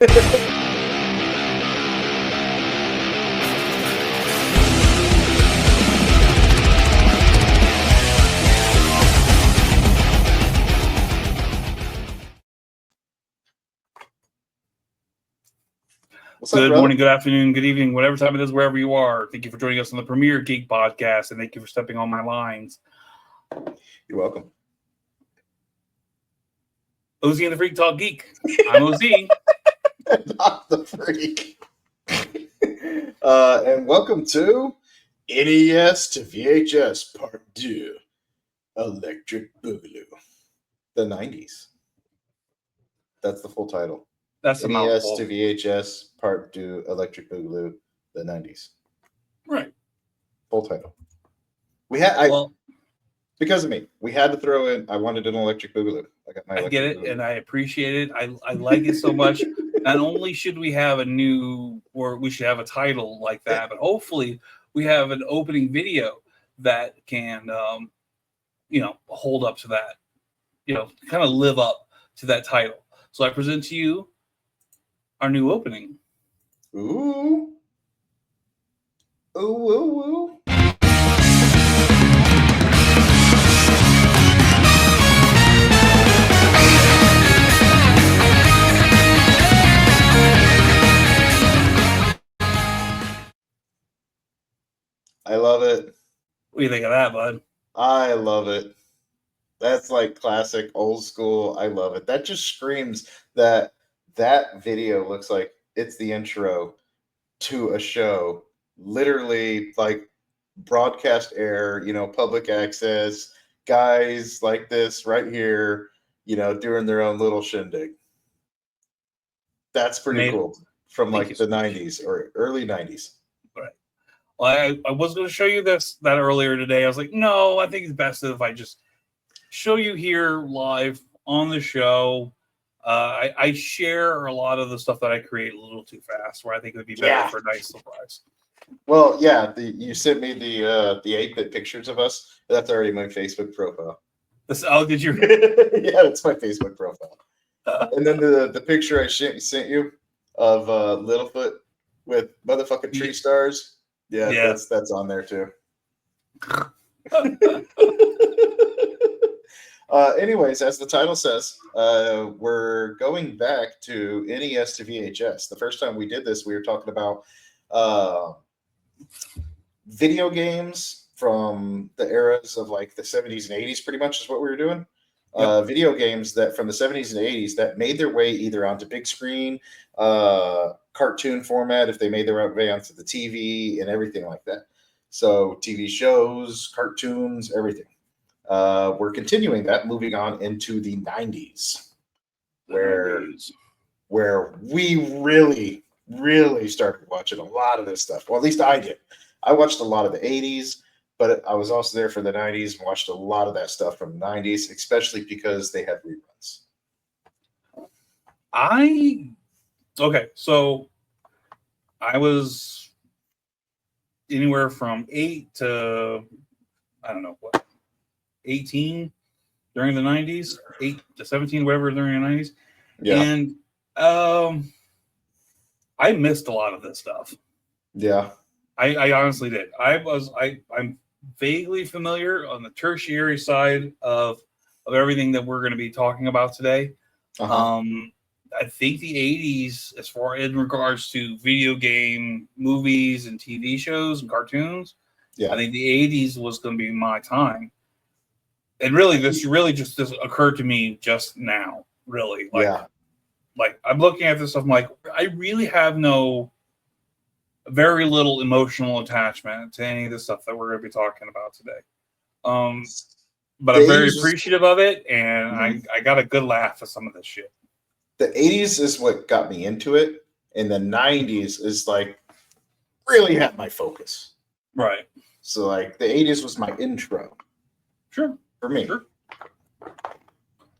Good morning, good afternoon, good evening, whatever time it is, wherever you are. Thank you for joining us on the premier Geek podcast, and thank you for stepping on my lines. You're welcome. OZ and the Freak Talk Geek. I'm OZ. Not the Freak. And welcome to NES to VHS Part 2, Electric Boogaloo, the 90s. That's the full title. That's the NES mouthful. to VHS Part 2, Electric Boogaloo, the 90s. Right. Full title. Because of me, we had to throw in. I wanted an Electric Boogaloo. I get it, and I appreciate it. I like it so much. Not only should we have we should have a title like that, but hopefully we have an opening video that can, hold up to that, kind of live up to that title. So I present to you our new opening. Ooh. Ooh, ooh, ooh. I love it. What do you think of that, bud? I love it. That's like classic old school. I love it. That just screams that video looks like it's the intro to a show. Literally like broadcast air, public access, guys like this right here, doing their own little shindig. That's pretty cool. From like the 90s or early 90s. Right. Well, I was going to show you that earlier today. I was like, no, I think it's best if I just show you here live on the show. I share a lot of the stuff that I create a little too fast, where I think it would be better for a nice surprise. Well, yeah, you sent me the 8-bit pictures of us. That's already my Facebook profile. Did you? Yeah, that's my Facebook profile. And then the picture I sent you of Littlefoot with motherfucking tree stars. Yeah. That's on there too. Anyways, as the title says, we're going back to NES to VHS. The first time we did this, we were talking about video games from the eras of like the 70s and 80s, pretty much is what we were doing. Yep. Video games that from the 70s and 80s that made their way either onto big screen, cartoon format, if they made their way onto the TV and everything like that. So TV shows, cartoons, everything. We're continuing that, moving on into the 90s, where we really, really started watching a lot of this stuff. Well, at least I did. I watched a lot of the 80s, but I was also there for the 90s and watched a lot of that stuff from the 90s, especially because they had reruns. So I was anywhere from 8 to, I don't know what, 18 during the 90s, 8 to 17, whatever, during the 90s. Yeah. And I missed a lot of this stuff. Yeah. I honestly did. I'm vaguely familiar on the tertiary side of everything that we're going to be talking about today. Uh-huh. I think the 80s, as far in regards to video game movies and TV shows and cartoons, I think the 80s was going to be my time. And really, this occurred to me just now. Really, like I'm looking at this stuff. I'm like, I really have very little emotional attachment to any of the stuff that we're going to be talking about today. But I'm very appreciative of it, and I got a good laugh at some of this shit. The 80s is what got me into it, and the 90s is like really had my focus. Right. So like the 80s was my intro. Sure. For me. Sure.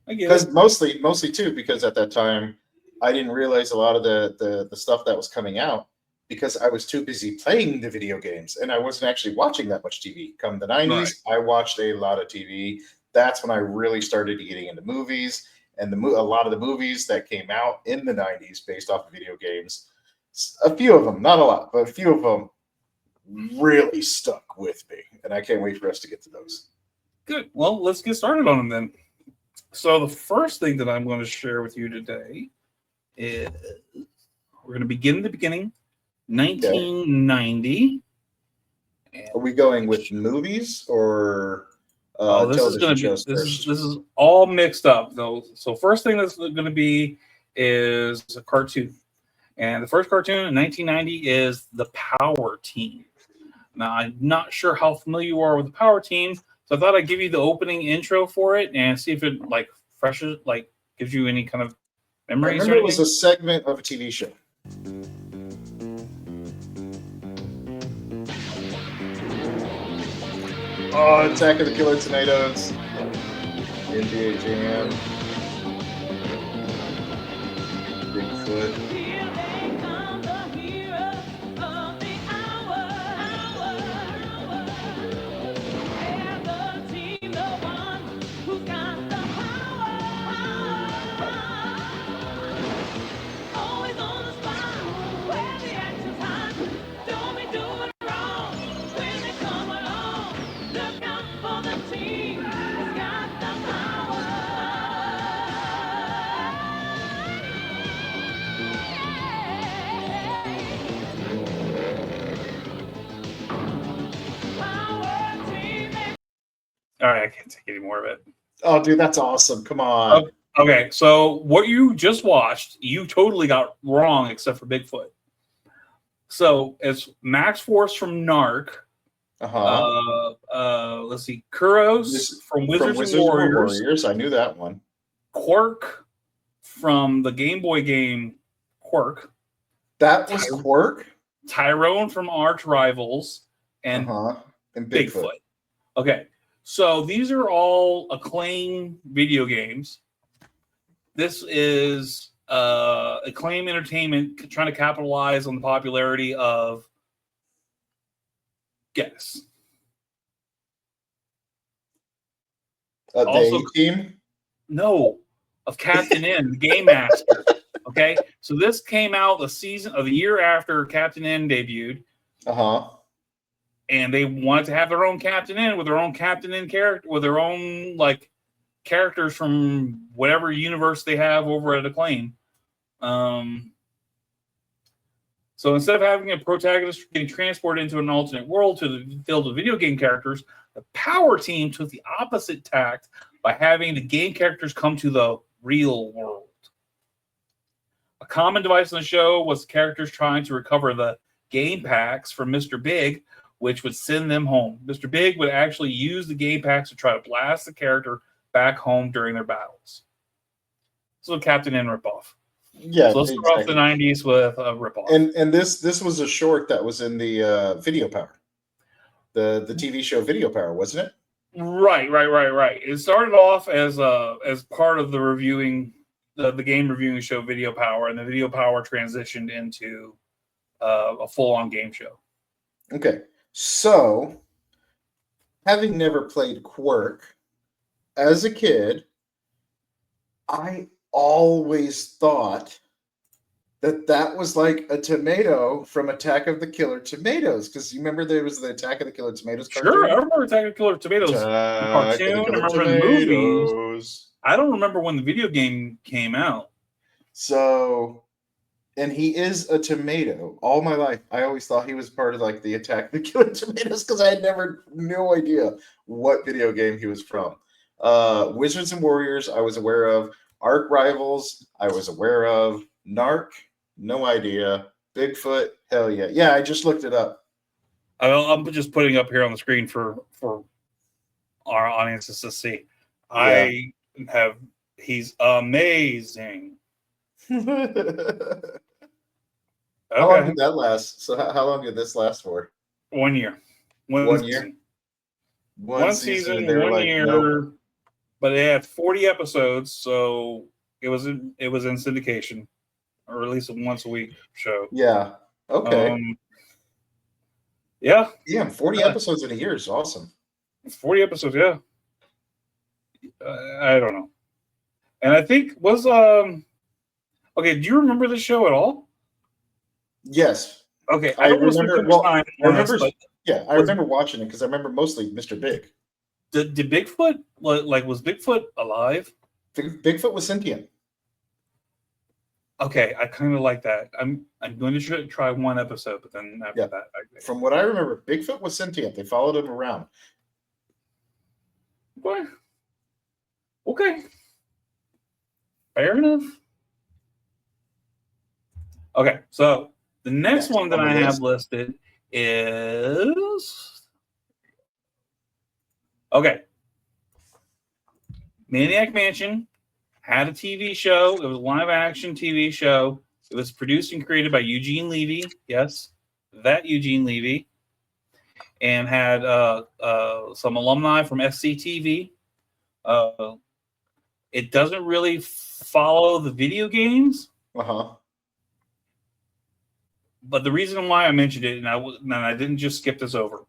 I get because it. Mostly too, because at that time I didn't realize a lot of the stuff that was coming out because I was too busy playing the video games and I wasn't actually watching that much TV. Come the 90s, I watched a lot of TV. That's when I really started getting into movies. and a lot of the movies that came out in the 90s based off of video games, a few of them, not a lot, but a few of them really stuck with me, and I can't wait for us to get to those. Good. Well, let's get started on them then. So the first thing that I'm going to share with you today is we're going to begin at the beginning, 1990. Okay. Are we going with movies or this is going to be this is all mixed up though. So first thing that's going to be is a cartoon, and the first cartoon in 1990 is the Power Team. Now I'm not sure how familiar you are with the Power Team. So I thought I'd give you the opening intro for it and see if it gives you any kind of memories. I remember it was a segment of a TV show. Oh, Attack of the Killer Tomatoes. NBA Jam. Bigfoot. All right, I can't take any more of it. Oh, dude, that's awesome. Come on. Okay, so what you just watched, you totally got wrong except for Bigfoot. So it's Max Force from Narc. Let's see, Kuros from Wizards and Warriors. I knew that one. Quirk from the Game Boy game Quirk. That was Quirk? Tyrone from Arch Rivals. And Bigfoot. Okay. So these are all Acclaim video games. This is Acclaim Entertainment trying to capitalize on the popularity of guess. The team? No, of Captain N, the Game Master. Okay, so this came out the year after Captain N debuted. And they wanted to have their own Captain N with their own Captain N character, with their own characters from whatever universe they have over at Acclaim. So instead of having a protagonist getting transported into an alternate world filled with video game characters, the Power Team took the opposite tact by having the game characters come to the real world. A common device in the show was characters trying to recover the game packs from Mr. Big, which would send them home. Mr. Big would actually use the game packs to try to blast the character back home during their battles. So Captain N ripoff. Yeah. So let's start off the 90s with a ripoff. And this was a short that was in the Video Power. The TV show Video Power, wasn't it? Right. It started off as part of the reviewing the game reviewing show Video Power, and the Video Power transitioned into a full-on game show. Okay. So, having never played Quirk, as a kid, I always thought that was like a tomato from Attack of the Killer Tomatoes. Because you remember there was the Attack of the Killer Tomatoes cartoon? Sure, I remember Attack of the Killer Tomatoes cartoon. I remember the movies. I don't remember when the video game came out. So... And he is a tomato. All my life, I always thought he was part of the Attack of the Killer Tomatoes because I had no idea what video game he was from. Wizards and Warriors, I was aware of. Arch Rivals, I was aware of. Narc, no idea. Bigfoot, hell yeah. Yeah, I just looked it up. I'm just putting up here on the screen for our audiences to see. Yeah. He's amazing. How long did that last? So how long did this last for? 1 year. One year? One season, 1 year. Nope. But it had 40 episodes, so it was in syndication, or at least a once a week show. Yeah. Okay. Yeah. Yeah, 40 episodes in a year is awesome. 40 episodes, yeah. I don't know. And I think was okay. Do you remember the show at all? Yes. Okay, I don't remember. spend too much time I on remember. this, but Yeah, I remember watching it because I remember mostly Mr. Big. did Bigfoot like was Bigfoot alive? Bigfoot was sentient. Okay, I kind of like that. I'm going to try one episode, but then after that, from what I remember, Bigfoot was sentient. They followed him around. What? Okay, fair enough. Okay, so the next one that I have listed is Maniac Mansion had a TV show. It was a live action TV show. It was produced and created by Eugene Levy. Yes, that Eugene Levy. And had some alumni from SCTV. It doesn't really follow the video games. But the reason why I mentioned it, and I didn't just skip this over.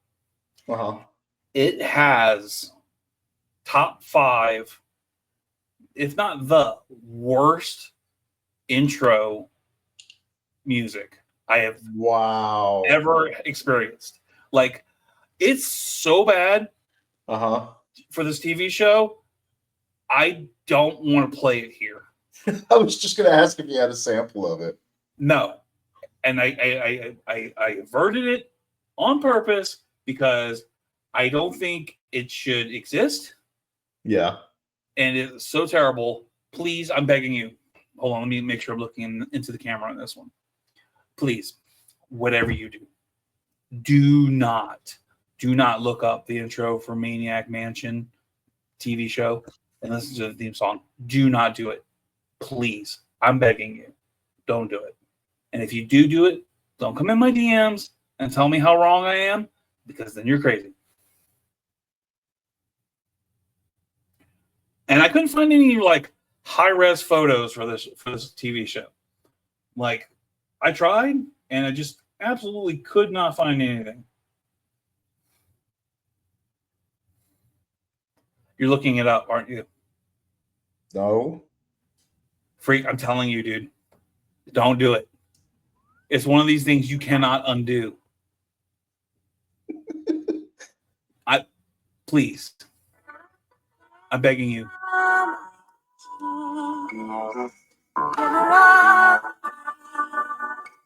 It has top 5, if not the worst intro music I have ever experienced. Like, it's so bad for this TV show. I don't want to play it here. I was just going to ask if you had a sample of it. No. And I averted it on purpose because I don't think it should exist. Yeah. And it's so terrible. Please, I'm begging you. Hold on, let me make sure I'm looking into the camera on this one. Please, whatever you do not look up the intro for Maniac Mansion TV show and listen to the theme song. Do not do it. Please, I'm begging you. Don't do it. And if you do it, don't come in my DMs and tell me how wrong I am, because then you're crazy. And I couldn't find any like high-res photos for this TV show. Like, I tried, and I just absolutely could not find anything. You're looking it up, aren't you? No. Freak, I'm telling you, dude. Don't do it. It's one of these things you cannot undo. Please. I'm begging you.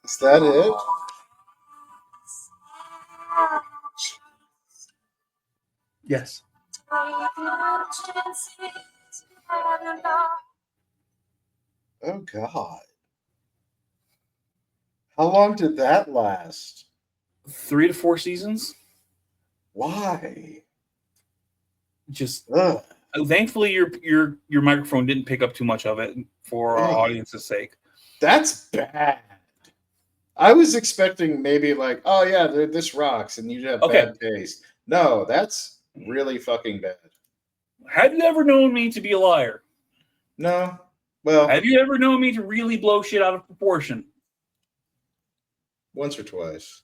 Is that it? Yes. Oh, God. How long did that last? 3 to 4 seasons. Why? Just thankfully your microphone didn't pick up too much of it for our audience's sake. That's bad. I was expecting maybe like, oh yeah, this rocks, and you'd have bad taste. No, that's really fucking bad. Have you ever known me to be a liar? No. Well, have you ever known me to really blow shit out of proportion? Once or twice.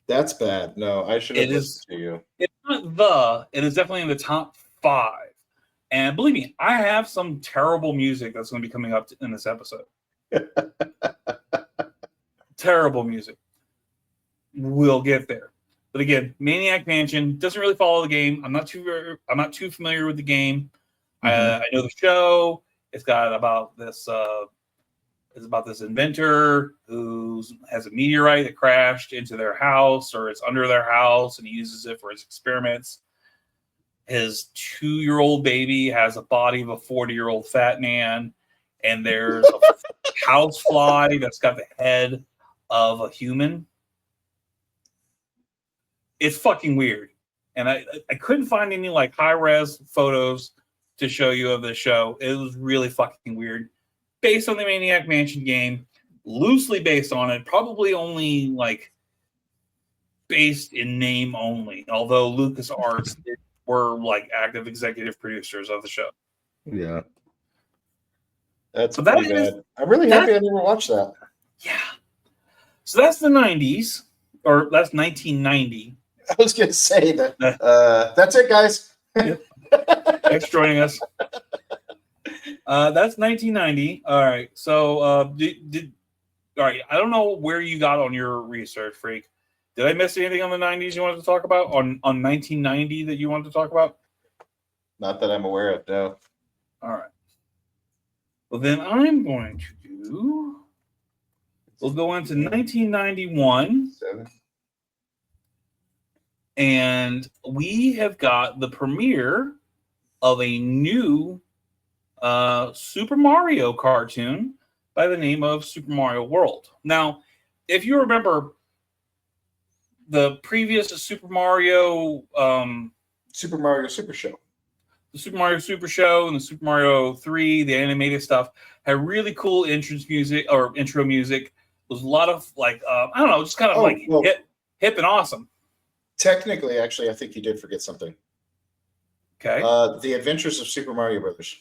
That's bad. No, I should have listened to you. It's not it is definitely in the top 5. And believe me, I have some terrible music that's going to be coming up in this episode. Terrible music. We'll get there. But again, Maniac Mansion doesn't really follow the game. I'm not too familiar with the game. I know the show. It's got about this. It's about this inventor who has a meteorite that crashed into their house, or it's under their house, and he uses it for his experiments. His 2-year-old baby has a body of a 40-year-old fat man, and there's a housefly that's got the head of a human. It's fucking weird. And I couldn't find any like high-res photos to show you of this show. It was really fucking weird. Based on the Maniac Mansion game, loosely based on it, probably only like based in name only, although LucasArts were like active executive producers of the show. Yeah. That's pretty bad. I'm really happy I never watched that. Yeah. So that's the 90s, or that's 1990. I was going to say that. That's it, guys. Yep. Thanks for joining us. That's 1990. All right. So, all right. I don't know where you got on your research, Freak. Did I miss anything on the 90s you wanted to talk about? On 1990 that you wanted to talk about? Not that I'm aware of, no. All right. Well, then I'm going to do... We'll go into 1991. 7. And we have got the premiere of a new Super Mario cartoon by the name of Super Mario World. Now, if you remember the previous Super Mario Super Show. The Super Mario Super Show and the Super Mario 3, the animated stuff, had really cool entrance music or intro music. It was a lot of like, I don't know, just kind of hip and awesome. Technically, actually, I think you did forget something. Okay. The Adventures of Super Mario Brothers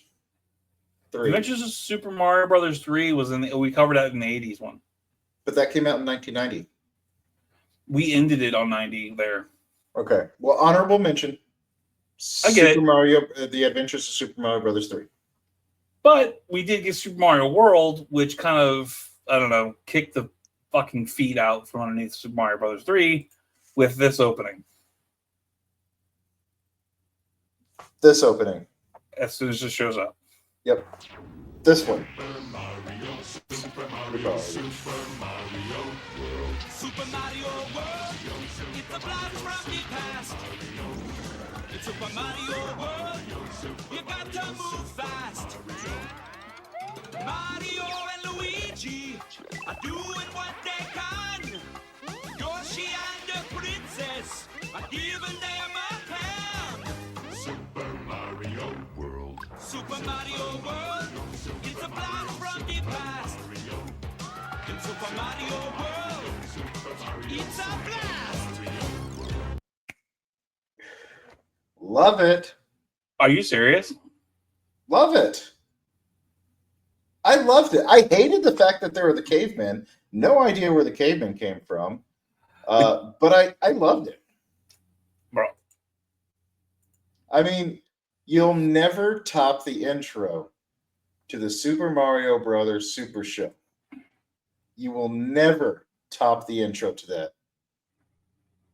3. Adventures of Super Mario Brothers 3 was we covered that in the 80s one. But that came out in 1990. We ended it on 90 there. Okay. Well, honorable mention. I get Super Mario, The Adventures of Super Mario Brothers 3. But we did get Super Mario World, which kind of, I don't know, kicked the fucking feet out from underneath Super Mario Brothers 3 with this opening. This opening. As soon as it shows up. Yep. This one. Super Mario World. Super Mario World. It's a blast from the past. It's Super Mario World. You got to move fast. Mario and Luigi are doing what they can. Yoshi and the princess are giving them a hand. Super Mario World. Super Mario World. It's a blast from the past. In Super Mario World, it's a blast. Love it. Are you serious? Love it. I loved it. I hated the fact that there were the cavemen. No idea where the cavemen came from. But I loved it. Bro. I mean, you'll never top the intro to the Super Mario Brothers Super Show. You will never top the intro to that.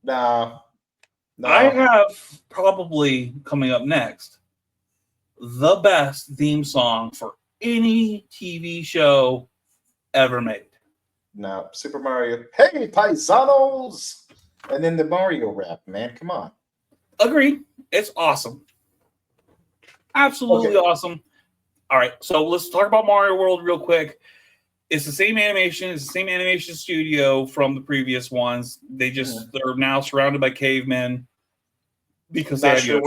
No. I have probably coming up next the best theme song for any TV show ever made. No, Super Mario. Hey, paisanos! And then the Mario rap, man. Come on. Agreed. It's awesome. Absolutely awesome. All right, so let's talk about Mario World real quick. It's the same animation. It's the same animation studio from the previous ones. They're now surrounded by cavemen because not sure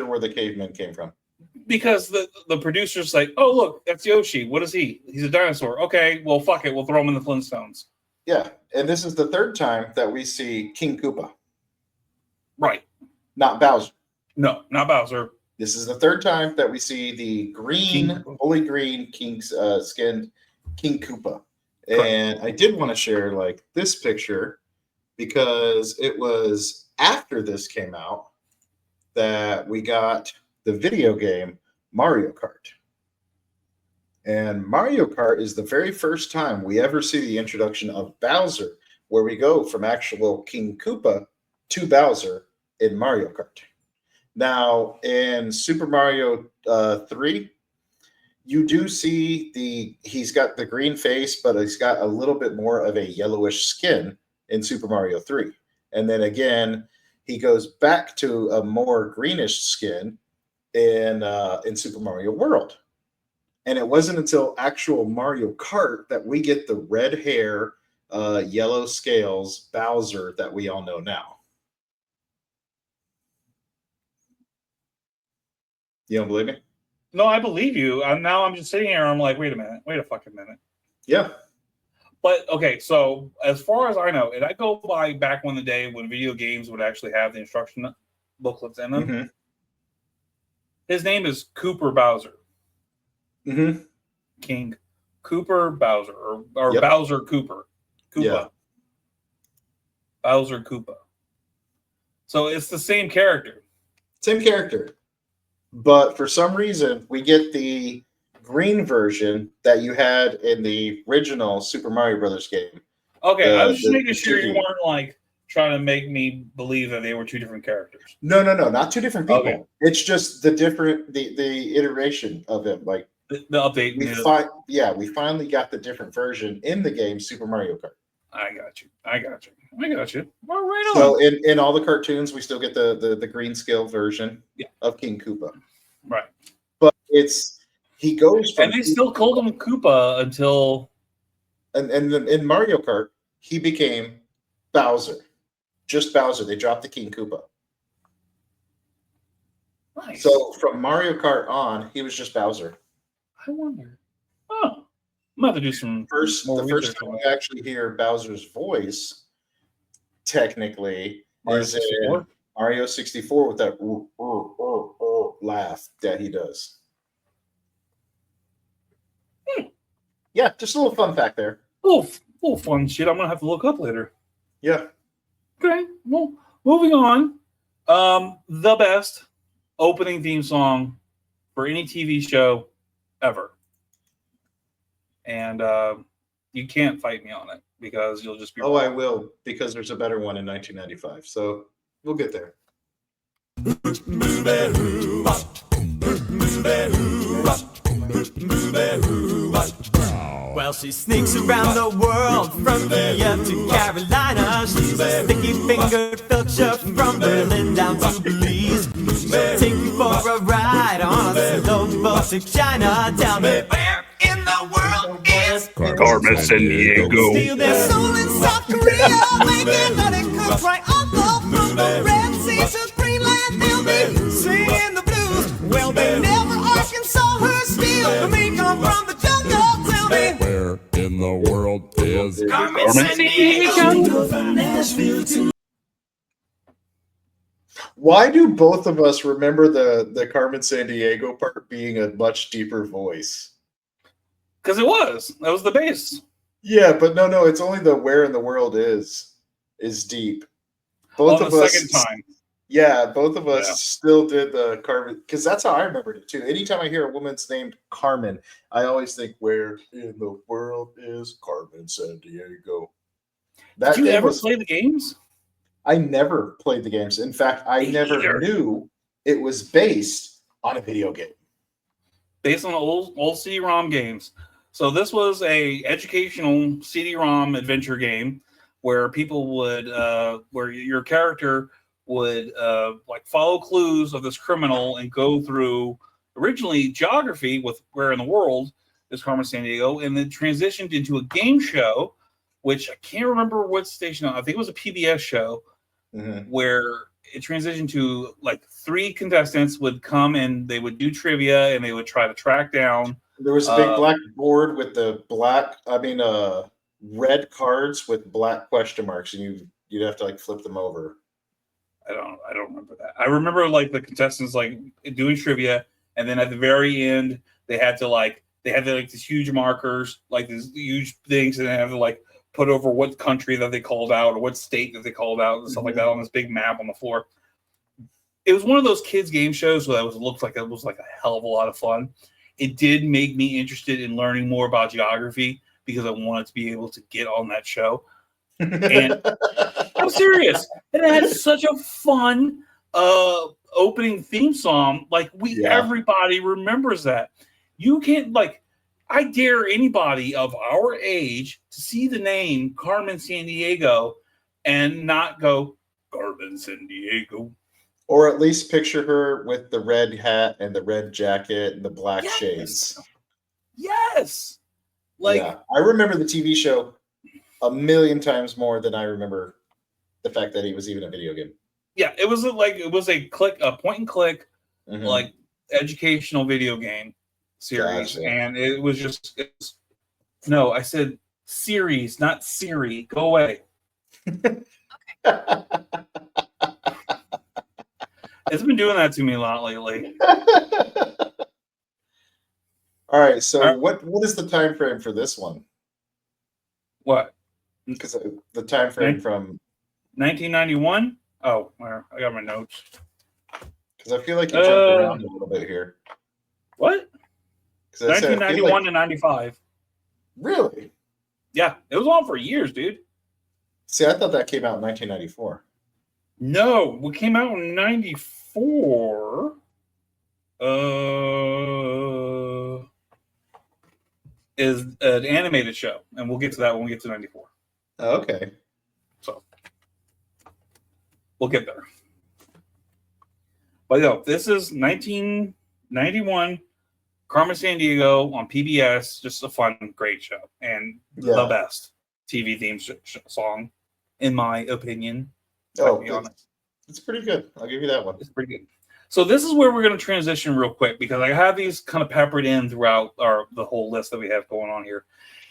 where the cavemen came from. Because the producer's like, oh look, that's Yoshi. What is he? He's a dinosaur. Okay, well fuck it, we'll throw him in the Flintstones. Yeah, and this is the third time that we see King Koopa. Right. Not Bowser. No, not Bowser. This is the third time that we see the fully green skinned King Koopa. And I did want to share like this picture because it was after this came out that we got the video game Mario Kart. And Mario Kart is the very first time we ever see the introduction of Bowser, where we go from actual King Koopa to Bowser in Mario Kart. Now, in Super Mario 3, you do see he's got the green face, but he's got a little bit more of a yellowish skin in Super Mario 3. And then again, he goes back to a more greenish skin in Super Mario World. And it wasn't until actual Mario Kart that we get the red hair, yellow scales Bowser that we all know now. You don't believe me? No, I believe you. Now I'm just sitting here and I'm like, wait a fucking minute. Yeah. But okay, so as far as I know, and I go by back when the day when video games would actually have the instruction booklets in them. Mm-hmm. His name is Cooper Bowser. Mm-hmm. King Cooper Bowser or Bowser Cooper. Koopa. Yeah. Bowser Koopa. So it's the same character. Same character. but for some reason, we get the green version that you had in the original Super Mario Brothers game. Okay, I was just making the sure 2D. you weren't like trying to make me believe that they were two different characters. No, not two different people. Okay. It's just the iteration of him. Like The update. we finally got the different version in the game Super Mario Kart. I got you. Well, right on. So in all the cartoons, we still get the green scale version of King Koopa. Right. But he goes from And they still called him Koopa until and in Mario Kart, he became Bowser. Just Bowser. They dropped the King Koopa. nice. So from Mario Kart on, he was just Bowser. I wonder. Oh, I'm gonna have to do some more The first research time on we actually hear Bowser's voice, technically, Mario is in 64? Mario 64 with that laugh that he does. Yeah, just a little fun fact there. little fun shit. I'm gonna have to look up later. Yeah. Okay. Well, moving on. The best opening theme song for any TV show ever. And you can't fight me on it because you'll just be Oh, wrong. I will, because there's a better one in 1995. So we'll get there. Well, she sneaks around the world from India to Carolina. She's a sticky-fingered filcher from Berlin down to Belize. She'll take you for a ride on a slow boat to China. Tell me, where in the world is Carmen Sandiego. Steal their soul in South Korea, making nothing cook right on the from the Red Sea to Greenland. They'll be singing the blues. Well, they never Arkansas her steel. The meat come from the jungle. Tell me, Where in the world is Carmen Sandiego. Why do both of us remember the Carmen Sandiego part being a much deeper voice? Because that was the bass. Yeah, but no, it's only the where in the world is deep. Both On of the us, second time. yeah, both of us Yeah. still did the Carmen, because that's how I remembered it too. Anytime I hear a woman's named Carmen, I always think, where in the world is Carmen Sandiego? That Did you game ever was- play the games? I never played the games. In fact, I Me never either. knew it was based on a video game. Based on old CD-ROM games. So this was a educational CD-ROM adventure game where people would, where your character would like follow clues of this criminal and go through originally geography with where in the world is Carmen Sandiego, and then transitioned into a game show, which I can't remember what station. I think it was a PBS show where it transitioned to like 3 contestants would come and they would do trivia and they would try to track down. There was a big black board with the red cards with black question marks, and you'd have to like flip them over. I don't remember that. I remember like the contestants like doing trivia, and then at the very end they had these huge markers, like these huge things, and they had to like put over what country that they called out or what state that they called out and stuff like that on this big map on the floor. It was one of those kids game shows where looked like it was like a hell of a lot of fun. It did make me interested in learning more about geography because I wanted to be able to get on that show. And I'm serious. And it had such a fun opening theme song. Like everybody remembers that. You can't I dare anybody of our age to see the name Carmen Sandiego and not go Carmen Sandiego. Or at least picture her with the red hat and the red jacket and the black shades. Yes. I remember the TV show a million times more than I remember the fact that he was even a video game. Yeah, it was a point and click, like educational video game series, and it was just no. I said series, not Siri. Go away. It's been doing that to me a lot lately. All right, so what is the time frame for this one? What? Because the time frame from 1991. Oh, I got my notes. Because I feel like you jumped around a little bit here. What? 'Cause I said, I feel 1991 like- to 95. Really? Yeah, it was on for years, dude. See, I thought that came out in 1994. No, what came out in 94 is an animated show, and we'll get to that when we get to 94. Oh, okay. So we'll get there. But no, this is 1991, Carmen Sandiego on PBS. Just a fun, great show, and the best TV theme song, in my opinion. Oh, it's pretty good. I'll give you that one. It's pretty good. So this is where we're going to transition real quick because I have these kind of peppered in throughout the whole list that we have going on here.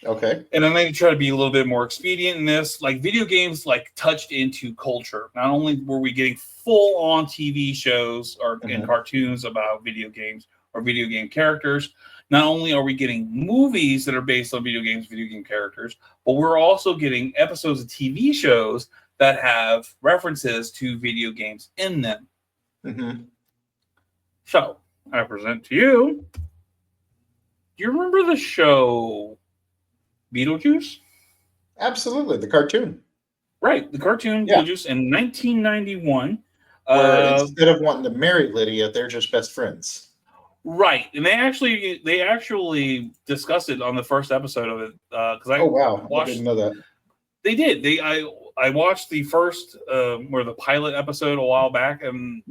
Okay. And I'm going to try to be a little bit more expedient in this. Like video games, like touched into culture. Not only were we getting full-on TV shows and cartoons about video games or video game characters, not only are we getting movies that are based on video games, video game characters, but we're also getting episodes of TV shows that have references to video games in them. Mm-hmm. So, I present to you. Do you remember the show Beetlejuice? Absolutely, the cartoon. Right, the cartoon Beetlejuice in 1991. Where instead of wanting to marry Lydia, they're just best friends. Right, and they actually discussed it on the first episode of it. Because I didn't know that. They did. I watched the first or the pilot episode a while back, and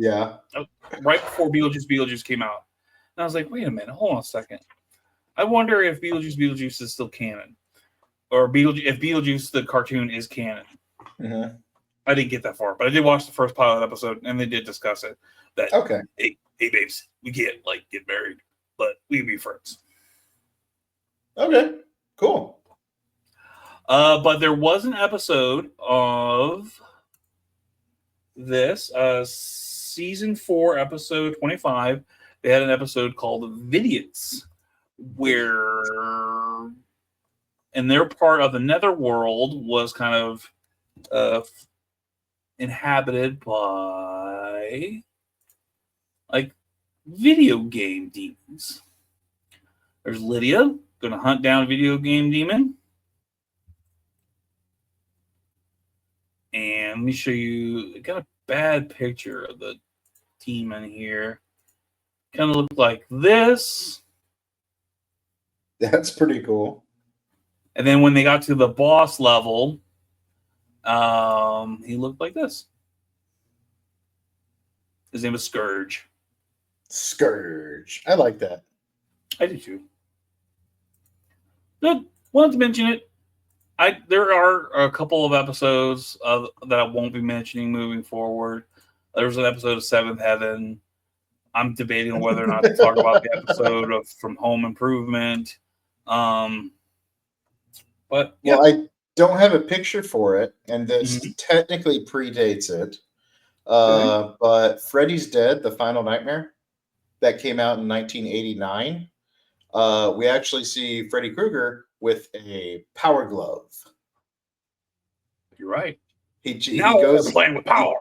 right before Beetlejuice came out, and I was like, wait a minute, hold on a second. I wonder if Beetlejuice is still canon, or if Beetlejuice the cartoon is canon. Mm-hmm. I didn't get that far, but I did watch the first pilot episode, and they did discuss it. That hey babes, we can't get married, but we can be friends. Okay, cool. But there was an episode of this season 4, episode 25. They had an episode called Vidiots, where and their part of the netherworld was kind of inhabited by video game demons. There's Lydia gonna hunt down a video game demon. And let me show you. I got a bad picture of the demon here. Kind of looked like this. That's pretty cool. And then when they got to the boss level, he looked like this. His name was Scourge. Scourge. I like that. I do too. Good. Wanted to mention it. There are a couple of episodes that I won't be mentioning moving forward. There's an episode of Seventh Heaven. I'm debating whether or not to talk about the episode of From Home Improvement. But yeah. Well, I don't have a picture for it, and this technically predates it. But Freddy's Dead, The Final Nightmare, that came out in 1989. We actually see Freddy Krueger with a power glove. You're right. He goes playing with power.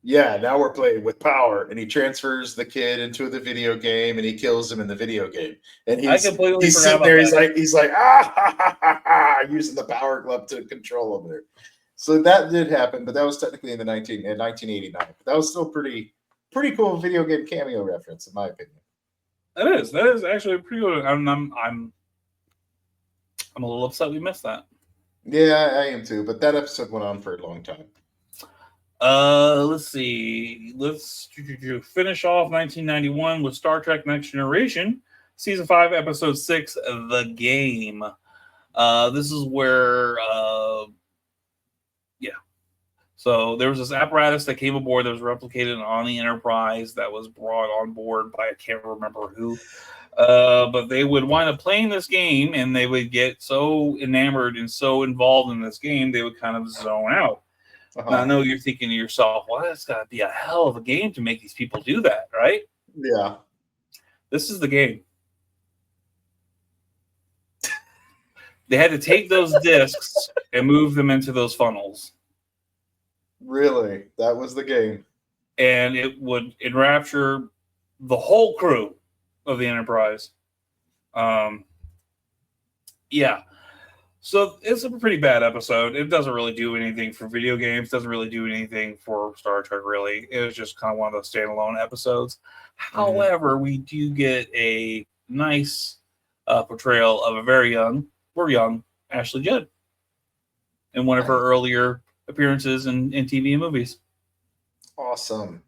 Now we're playing with power, and he transfers the kid into the video game, and he kills him in the video game. And he's sitting there. He's like using the power glove to control him there. So that did happen, but that was technically in 1989. But that was still pretty cool video game cameo reference, in my opinion. That is actually pretty good. I'm a little upset we missed that. Yeah, I am too. But that episode went on for a long time. Let's see. Let's finish off 1991 with Star Trek Next Generation, Season 5, Episode 6, The Game. This is where, So there was this apparatus that came aboard that was replicated on the Enterprise that was brought on board by, I can't remember who. But they would wind up playing this game, and they would get so enamored and so involved in this game, they would kind of zone out. Now, I know you're thinking to yourself, well, that's got to be a hell of a game to make these people do that, right? Yeah. This is the game. They had to take those discs and move them into those funnels. Really? That was the game? and it would enrapture the whole crew of the Enterprise. Yeah. So it's a pretty bad episode. It doesn't really do anything for video games. Doesn't really do anything for Star Trek, really. It was just kind of one of those standalone episodes. However, we do get a nice portrayal of a very young Ashley Judd in one of her earlier appearances in TV and movies. Awesome.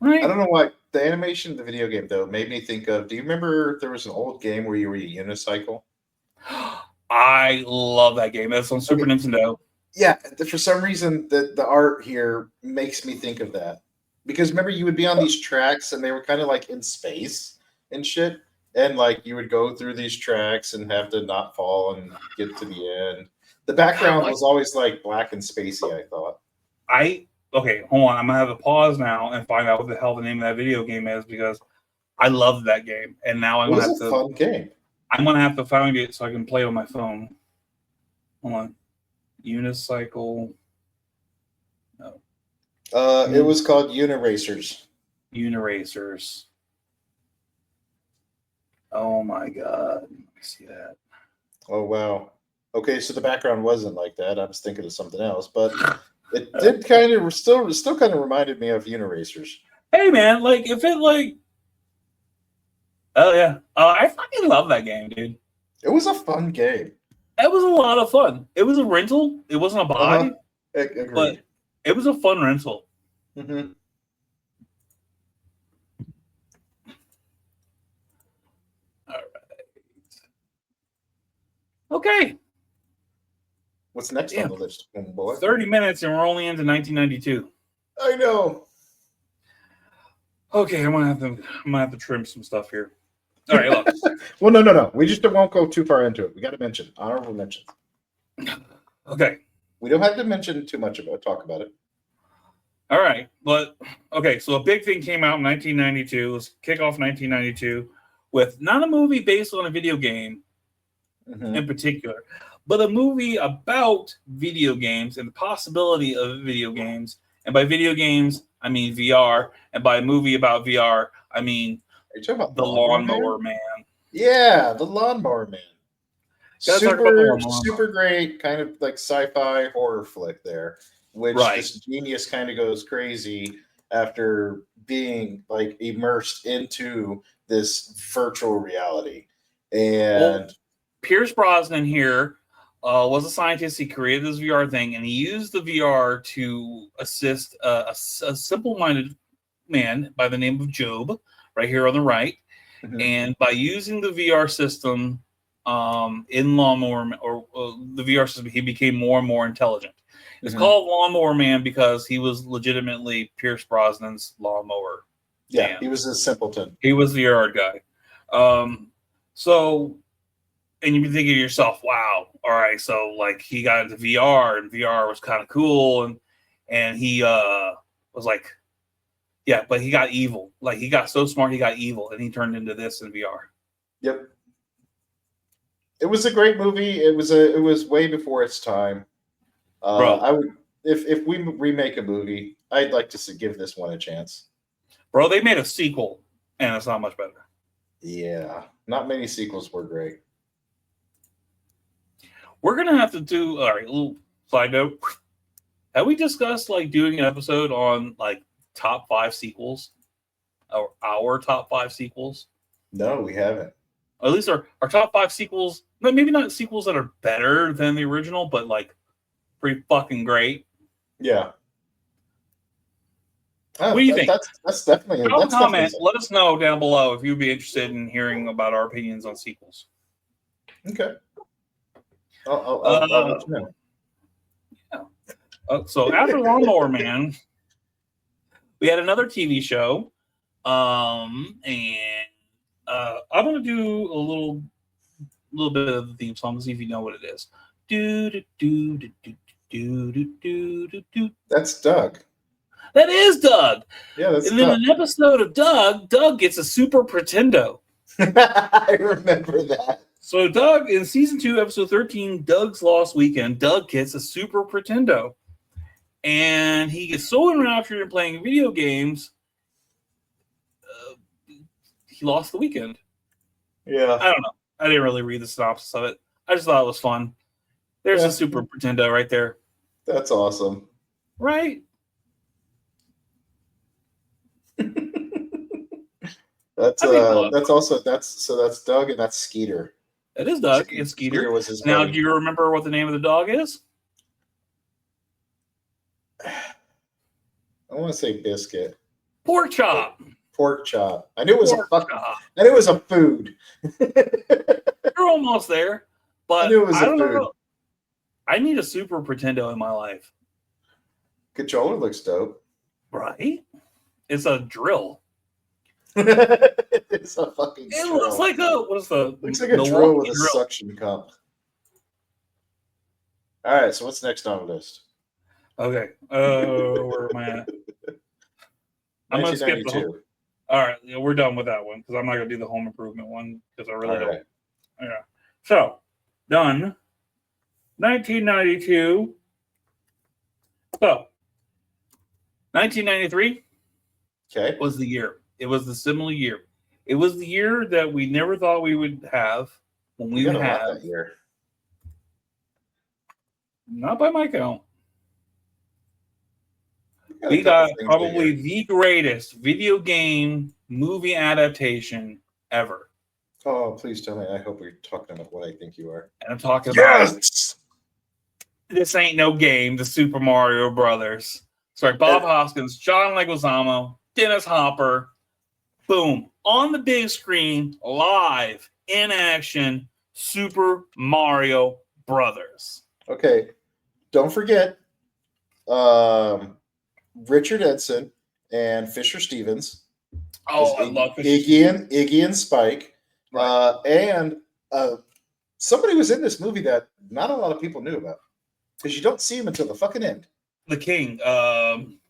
Right. I don't know why the animation of the video game though made me think of. Do you remember there was an old game where you were a unicycle? I love that game. That's on Super Nintendo. Yeah, for some reason the art here makes me think of that. Because remember, you would be on these tracks and they were kind of like in space and shit. And like you would go through these tracks and have to not fall and get to the end. The background was always like black and spacey, I thought. Okay, hold on. I'm gonna have to pause now and find out what the hell the name of that video game is because I love that game. And now I'm gonna have to fun game. I'm gonna have to find it so I can play it on my phone. Hold on. Unicycle. No. It was called Uniracers. Uniracers. Oh my god. Let me see that. Oh wow. Okay, so the background wasn't like that. I was thinking of something else, but it did kind of still kind of reminded me of Uniracers. Hey man, like if it like oh yeah. I fucking love that game, dude. It was a fun game. It was a lot of fun. It was a rental. It wasn't a buy, Agreed. but it was a fun rental. Mm-hmm. All right. Okay. What's next on the list, boy? 30 minutes and we're only into 1992. I know. Okay, I'm gonna have to trim some stuff here. All right, look. Well, no. We just won't go too far into it. We got to mention honorable mentions. Okay. We don't have to mention too much talk about it. All right, but okay. So a big thing came out in 1992. Let's kick off 1992 with not a movie based on a video game in particular, but a movie about video games and the possibility of video games. And by video games, I mean VR. And by a movie about VR, I mean Are you talking about the Lawnmower Man. Yeah, the Lawnmower Man. Super great, kind of like sci-fi horror flick there, which this genius kind of goes crazy after being like immersed into this virtual reality. And Pierce Brosnan here was a scientist. He created this VR thing, and he used the VR to assist a simple-minded man by the name of Job, right here on the right. And by using the VR system in Lawnmower, or the VR system, he became more and more intelligent. It's called Lawnmower Man because he was legitimately Pierce Brosnan's lawnmower. Yeah, man. He was a simpleton. He was the yard guy. And you'd be thinking to yourself, wow, all right, so like he got into VR and VR was kind of cool, and he was like, yeah, but he got evil. Like he got so smart, he got evil, and he turned into this in VR. Yep. It was a great movie. It was way before its time. Bro, I would if we remake a movie, I'd like to give this one a chance. Bro, they made a sequel, and it's not much better. Yeah, not many sequels were great. We're gonna have to do all right. Little side note: have we discussed like doing an episode on like top 5 sequels, or our top 5 sequels? No, we haven't. Or at least our top 5 sequels. Maybe not sequels that are better than the original, but like pretty fucking great. Yeah. What do you think? That's definitely. Comment. Let us know down below if you'd be interested in hearing about our opinions on sequels. Okay. I'll let you know. Yeah. So after Lawnmower Man, we had another TV show, and I'm gonna do a little bit of the theme song to see if you know what it is. Do do do do do do do do do. That's Doug. That is Doug. Yeah, that's and Doug. then an episode of Doug gets a Super Pretendo. I remember that. So Doug, in season 2, episode 13, Doug's Lost Weekend, Doug gets a Super Pretendo. and he gets so enraptured in playing video games, he lost the weekend. Yeah. I don't know. I didn't really read the synopsis of it. I just thought it was fun. There's a Super Pretendo right there. That's awesome. Right? That's Doug and that's Skeeter. It is Doug and Skeeter. Skeeter was his now, buddy. do you remember what the name of the dog is? I want to say Biscuit. Pork Chop. Pork chop. I knew it was Pork chop. I knew it was a food. You're almost there, but I knew it was I a don't food. know. I need a Super Pretendo in my life. Controller looks dope. Right? It's a drill. It's a fucking It drill. looks like a Looks like a drill with a suction cup. All right, so what's next on the list? Okay. Where am I at? I'm gonna skip the home. 1992. All right, yeah, we're done with that one because I'm not gonna do the home improvement one because I really All don't. right. Yeah. So done. 1992. So 1993 Okay. was the year. It was the similar year. It was the year that we never thought we would have when we would got a lot have. that year. Not by my count. a We couple got things that probably year. the greatest video game movie adaptation ever. Oh, please tell me. I hope you're talking about what I think you are. And I'm talking about Yes. this ain't no game, the Super Mario Brothers. Sorry, Bob Hoskins, John Leguizamo, Dennis Hopper. Boom. On the big screen, live, in action, Super Mario Brothers. Okay. Don't forget Richard Edson and Fisher Stevens. Oh, I love Fisher. Iggy and Spike. Right. And somebody was in this movie that not a lot of people knew about. Because you don't see him until the fucking end. The King,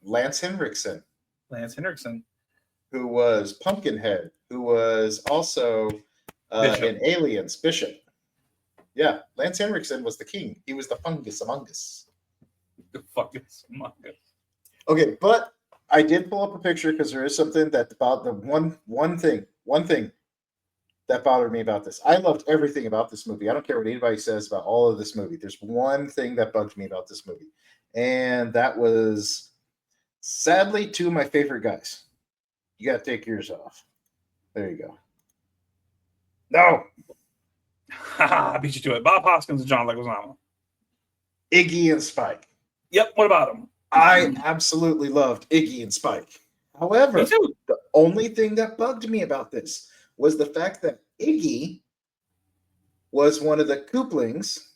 Lance Henriksen, Lance Henriksen. who was Pumpkinhead, who was also Bishop. in Aliens, Bishop. Yeah, Lance Henriksen was the king. He was the fungus among us. The fucking manga. Okay, but I did pull up a picture because there is something that about the one thing that bothered me about this. I loved everything about this movie. I don't care what anybody says about all of this movie. There's one thing that bugged me about this movie, and that was sadly two of my favorite guys. You got to take yours off. There you go. No, I beat you to it. Bob Hoskins and John Leguizamo. Iggy and Spike. Yep. What about him? I absolutely loved Iggy and Spike. However, Me too. the only thing that bugged me about this was the fact that Iggy was one of the Kooplings,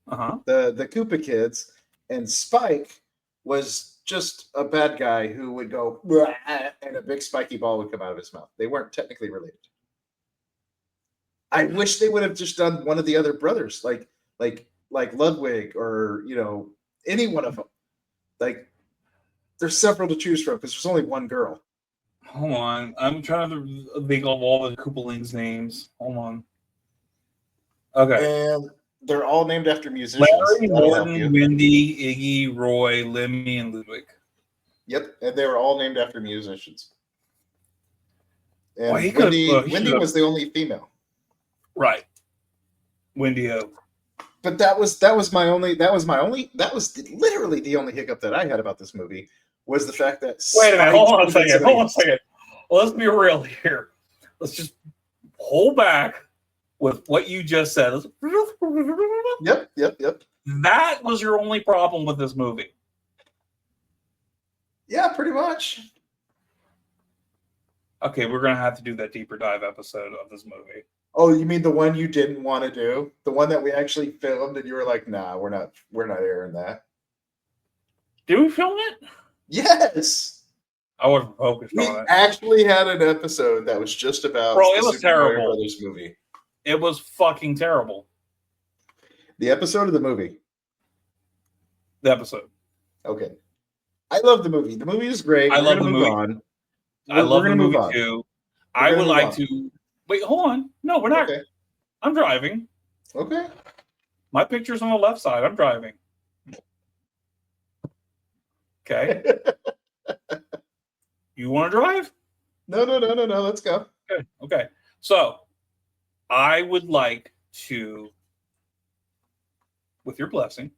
Uh-huh. the Koopa kids, and Spike was just a bad guy who would go "Blah," and a big spiky ball would come out of his mouth. They weren't technically related. I wish they would have just done one of the other brothers, like Ludwig or any one of them. Like there's several to choose from because there's only one girl. Hold on. I'm trying to think of all the Koopalings names. Hold on. Okay. And they're all named after musicians. Larry, That'll help Morton, you. Wendy, Iggy, Roy, Lemmy, and Ludwig. Yep, and they were all named after musicians. And Well, he could've- Wendy was the only female. Right. Wendy O. But that was literally the only hiccup that I had about this movie was the fact that Wait a minute. Hold on a Spike second. Hold on a second. Well, let's be real here. Let's just hold back with what you just said. Yep. That was your only problem with this movie. Yeah, pretty much. Okay, we're gonna have to do that deeper dive episode of this movie. Oh, you mean the one you didn't want to do? The one that we actually filmed and you were like, nah, we're not airing that. Did we film it? Yes. I wasn't focused We on it. actually had an episode that was just about Bro, it the was Super Mario terrible. Brothers movie. It was fucking terrible. The episode of the movie. The episode. Okay. I love the movie. The movie is great. I We're love gonna the move movie. on. I love We're the gonna move movie on. too. We're I gonna would move like on. to. Wait, hold on. No, we're not. Okay. I'm driving. Okay. My picture's on the left side. I'm driving. Okay. You want to drive? No. Let's go. Okay. So I would like to, with your blessing,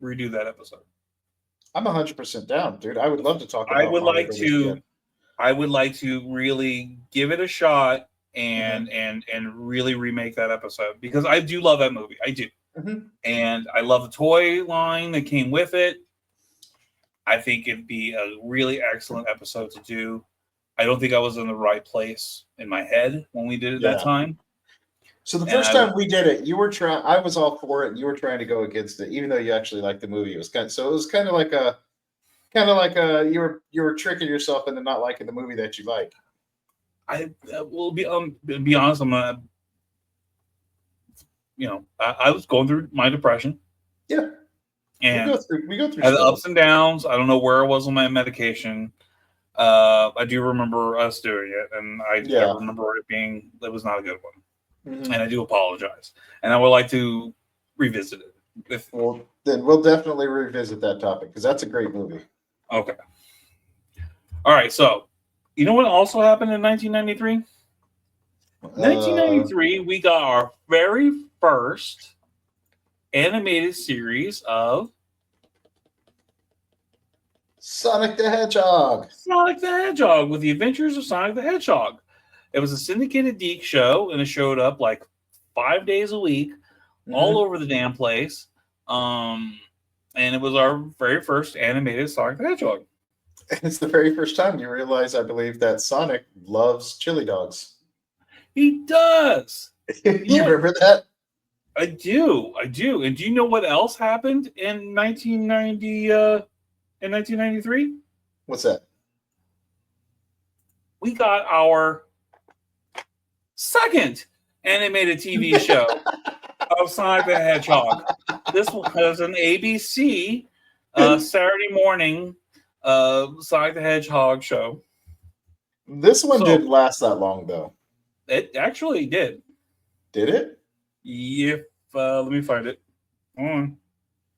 redo that episode. I'm 100% down, dude. I would love to talk about I would Mario like Brothers to. again. I would like to really give it a shot and Mm-hmm. and really remake that episode because I do love that movie. I do, Mm-hmm. and I love the toy line that came with it. I think it'd be a really excellent episode to do. I don't think I was in the right place in my head when we did it that Yeah. time. So the And first I- time we did it, you were trying. I was all for it, and you were trying to go against it, even though you actually liked the movie. It was kind. So it was kind of like a you were tricking yourself into not liking the movie that you like. I will be honest. I'm gonna, I was going through my depression. Yeah, And we go through had the stuff. ups and downs. I don't know where I was on my medication. I do remember us doing it, and I remember it was not a good one, Mhm. and I do apologize. And I would like to revisit it. Well, then we'll definitely revisit that topic because that's a great movie. Okay. All right. So, you know what also happened in 1993? 1993, we got our very first animated series of Sonic the Hedgehog. Sonic the Hedgehog with the Adventures of Sonic the Hedgehog. It was a syndicated Geek show, and it showed up like 5 days a week, all over the damn place. And it was our very first animated Sonic the Hedgehog. It's the very first time you realize, I believe, that Sonic loves chili dogs. He does. You remember that? I do. And do you know what else happened in 1993? What's that? We got our second animated TV show of Sonic the Hedgehog. This was an ABC Saturday morning Sonic the Hedgehog show. This one didn't last that long, though. It actually did. Did it? Yeah. Let me find it. Hold on.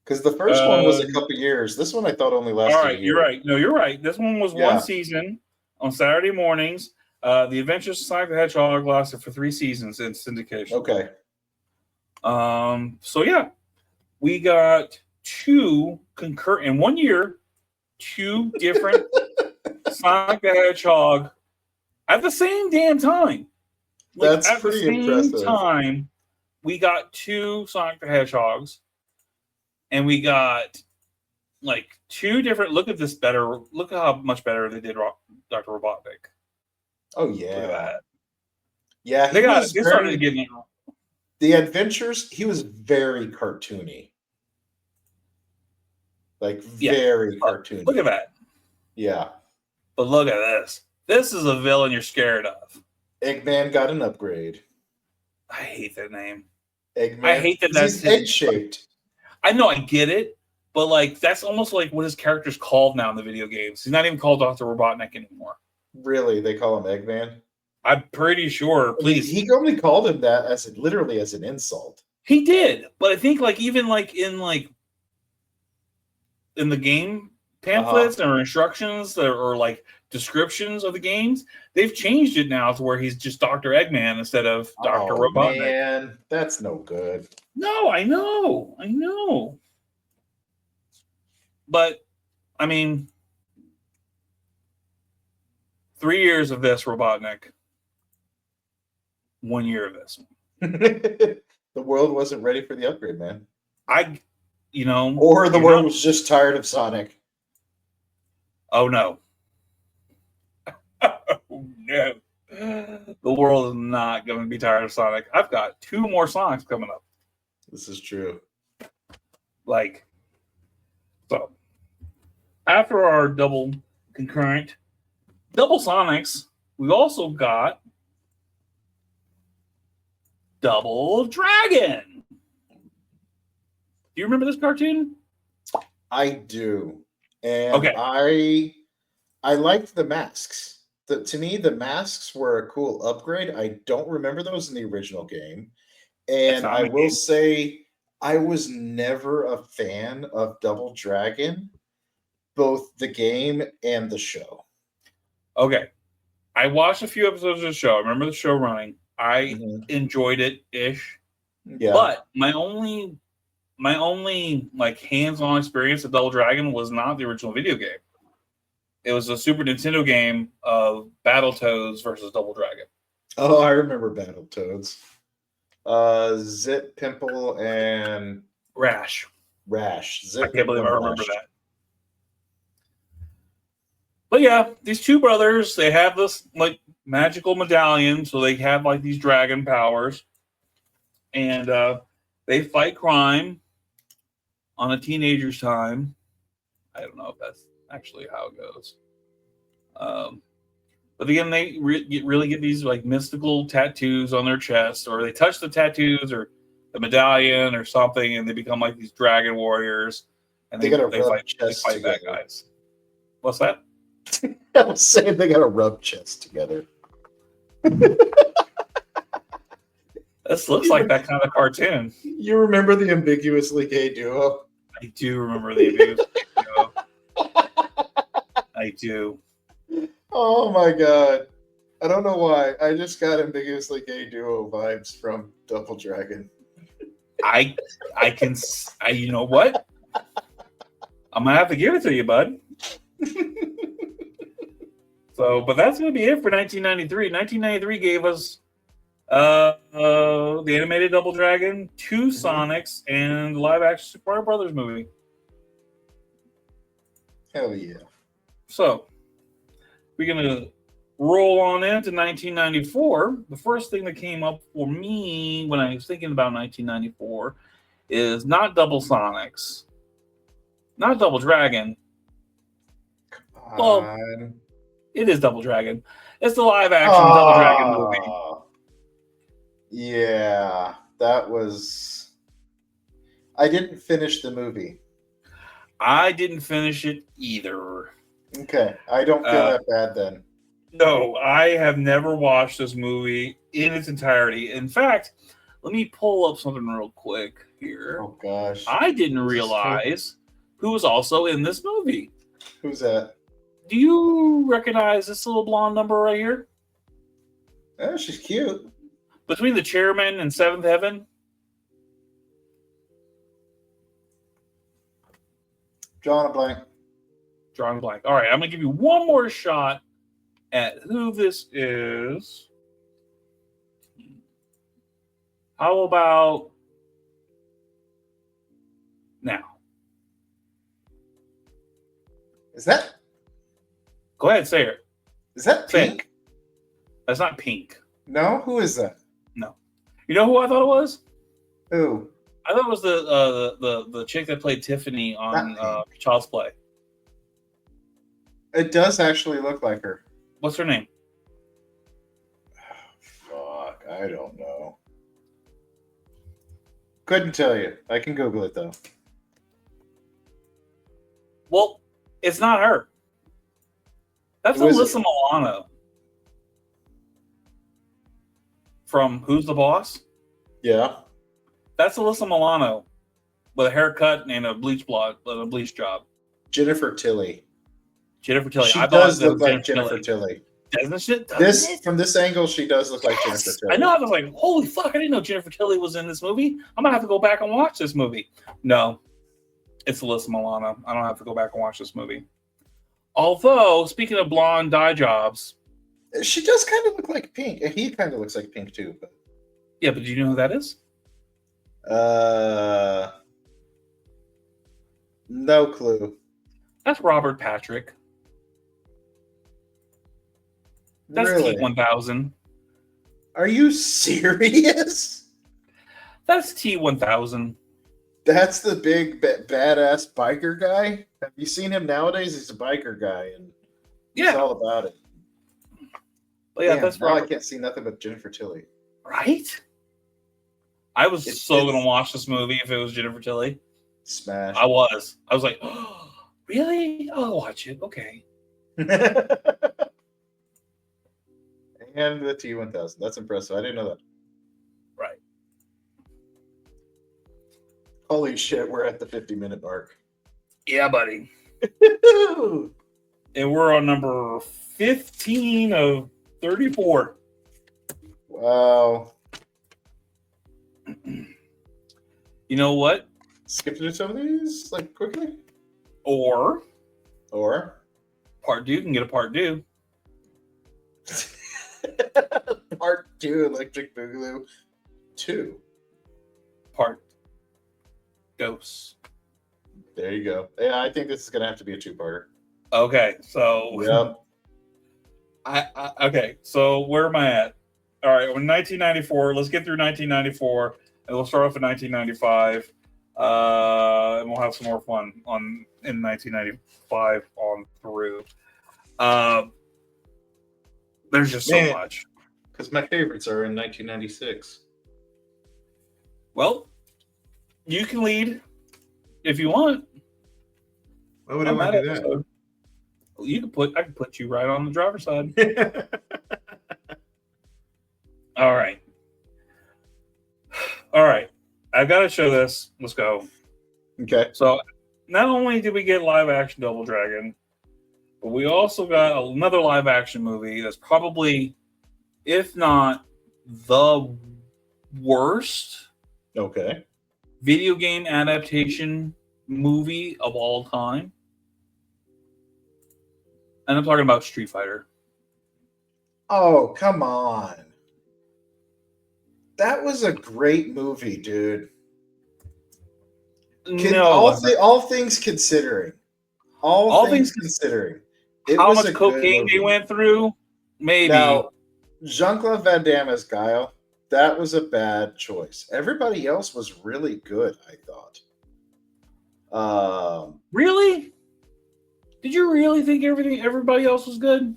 Because the first one was a couple years. This one I thought only lasted All right, a year. you're right. No, you're right. This one was one season on Saturday mornings. The Adventures of Sonic the Hedgehog lasted for 3 seasons in syndication. Okay. So yeah, we got 2 concurrent in 1 year, 2 different Sonic the Hedgehog at the same damn time. That's at pretty the same impressive. time, we got 2 Sonic the Hedgehogs, and we got like 2 different. Look at this better. Look at how much better they did Dr. Robotnik. Oh Look at yeah. that. Yeah, They started getting. The Adventures, he was very cartoony. Like very cartoony. Look at that. Yeah. But look at this. This is a villain you're scared of. Eggman got an upgrade. I hate that name. Eggman. I hate that that's he's egg shaped. I know, I get it, but like that's almost like what his character's called now in the video games. He's not even called Dr. Robotnik anymore. Really, they call him Eggman. I'm pretty sure. Please, He only called him that as literally as an insult. he did, but I think like even like in the game pamphlets or instructions or like descriptions of the games, they've changed it now to where he's just Dr. Eggman instead of Dr. Robotnik. Man, that's no good. No, I know. But I mean, 3 years of this Robotnik, 1 year of this. The world wasn't ready for the upgrade, man. Or the world was just tired of Sonic. Oh no. Oh no. The world is not going to be tired of Sonic. I've got 2 more Sonics coming up. This is true. So after our double Sonics, we also got Double Dragon. Do you remember this cartoon? I do. And Okay. I liked the masks. To me, the masks were a cool upgrade. I don't remember those in the original game. And I will say I was never a fan of Double Dragon both the game and the show. Okay. I watched a few episodes of the show. I remember the show running. I Mhm. enjoyed it ish. Yeah. But my only like hands-on experience of Double Dragon was not the original video game. It was a Super Nintendo game of Battletoads versus Double Dragon. Oh, I remember Battletoads. Zip, Pimple, and Rash. Rash. Zip, I can't Pimple, believe I and remember Rash. that. But yeah, these two brothers, they have this like magical medallion, so they have like these dragon powers. And they fight crime on a teenager's time. I don't know if that's actually how it goes. But again, they really get these like mystical tattoos on their chest, or they touch the tattoos or the medallion or something, and they become like these dragon warriors. And They gotta rub chests fight bad together. guys. What's that? I was saying they got to rub chests together. This looks like that kind of cartoon. You remember the ambiguously gay duo? I do remember the abuse. I do. Oh my god. I don't know why. I just got ambiguously gay duo vibes from Double Dragon. You know what? I'm gonna have to give it to you, bud. So, but that's gonna be it for 1993. 1993 gave us the animated Double Dragon, two Sonics, and the live action Super Mario Brothers movie. Hell yeah. So, we're gonna roll on into 1994. The first thing that came up for me when I was thinking about 1994 is not Double Sonics, not Double Dragon. Well, it is Double Dragon. It's the live action Double Dragon movie. Yeah, that was. I didn't finish the movie. I didn't finish it either. Okay, I don't feel that bad then. No, I have never watched this movie in its entirety. In fact, let me pull up something real quick here. Oh gosh, I didn't realize who was also in this movie. Who's that? Do you recognize this little blonde number right here? Oh, she's cute. Between the Chairman and Seventh Heaven? Drawing a blank. Drawing a blank. All right, I'm going to give you one more shot at who this is. How about now? Is that Go ahead, say it. Say it. Pink? That's not Pink. No, who is that? No. You know who I thought it was? Who? I thought it was the chick that played Tiffany on Child's Play. It does actually look like her. What's her name? Fuck, I don't know. Couldn't tell you. I can Google it though. Well, it's not her. That's Who is Alyssa it? Milano from Who's the Boss? Yeah. That's Alyssa Milano with a haircut and a bleach job. Jennifer Tilly. Jennifer Tilly. She I thought does that look was like Jennifer Tilly. Doesn't she? From this angle, she does look like Yes! Jennifer Tilly. I know. I was like, holy fuck! I didn't know Jennifer Tilly was in this movie. I'm gonna have to go back and watch this movie. No, it's Alyssa Milano. I don't have to go back and watch this movie. Although, speaking of blonde dye jobs, She does kind of look like Pink. And he kind of looks like Pink too. But yeah, but do you know who that is? No clue. That's Robert Patrick. That's Really? T1000. Are you serious? That's T1000. That's the big badass biker guy. Have you seen him nowadays? He's a biker guy, and he's Yeah. all about it. But yeah, Damn, that's now I Robert. can't see nothing but Jennifer Tilly. Right? I was It's- so going to watch this movie if it was Jennifer Tilly. Smash. I was like, oh, really? I'll watch it. Okay. And the T1000. That's impressive. I didn't know that. Right. Holy shit, we're at the 50-minute mark. Yeah, buddy. And we're on number 15 of 34. Wow. You know what? Skip through some of these, like, quickly? Or part 2 can get a part 2. Part 2, Electric Boogaloo 2. Part Ghosts. There you go. Yeah, I think this is going to have to be a 2-parter. Okay, so Yep. Okay, so where am I at? All right, we're in 1994. Let's get through 1994, and we'll start off in 1995, and we'll have some more fun in 1995 on through. There's just so much. Because my favorites are in 1996. Well, you can lead if you want. Why would I want to do that? I can put you right on the driver's side. All right. I've got to show this. Let's go. Okay. So, not only did we get live action Double Dragon, but we also got another live action movie that's probably, if not the worst, video game adaptation movie of all time. And I'm talking about Street Fighter. Oh, come on. That was a great movie, dude. All things considering. All things considering. How much cocaine they went through? Maybe. Now, Jean-Claude Van Damme as Guile, that was a bad choice. Everybody else was really good, I thought. Really? Did you really think everybody else was good?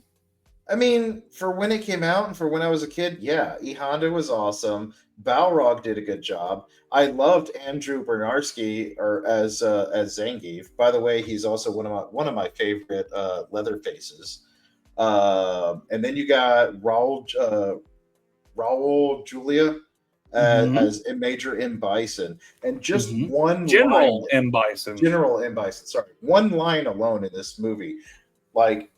I mean, for when it came out and for when I was a kid, yeah, E Honda was awesome. Balrog did a good job. I loved Andrew Bernarski as Zangief. By the way, he's also one of my favorite Leatherfaces. And then you got Raul Julia as Major M. Bison, and just one General M. Bison. General M. Bison. Sorry, one line alone in this movie, like,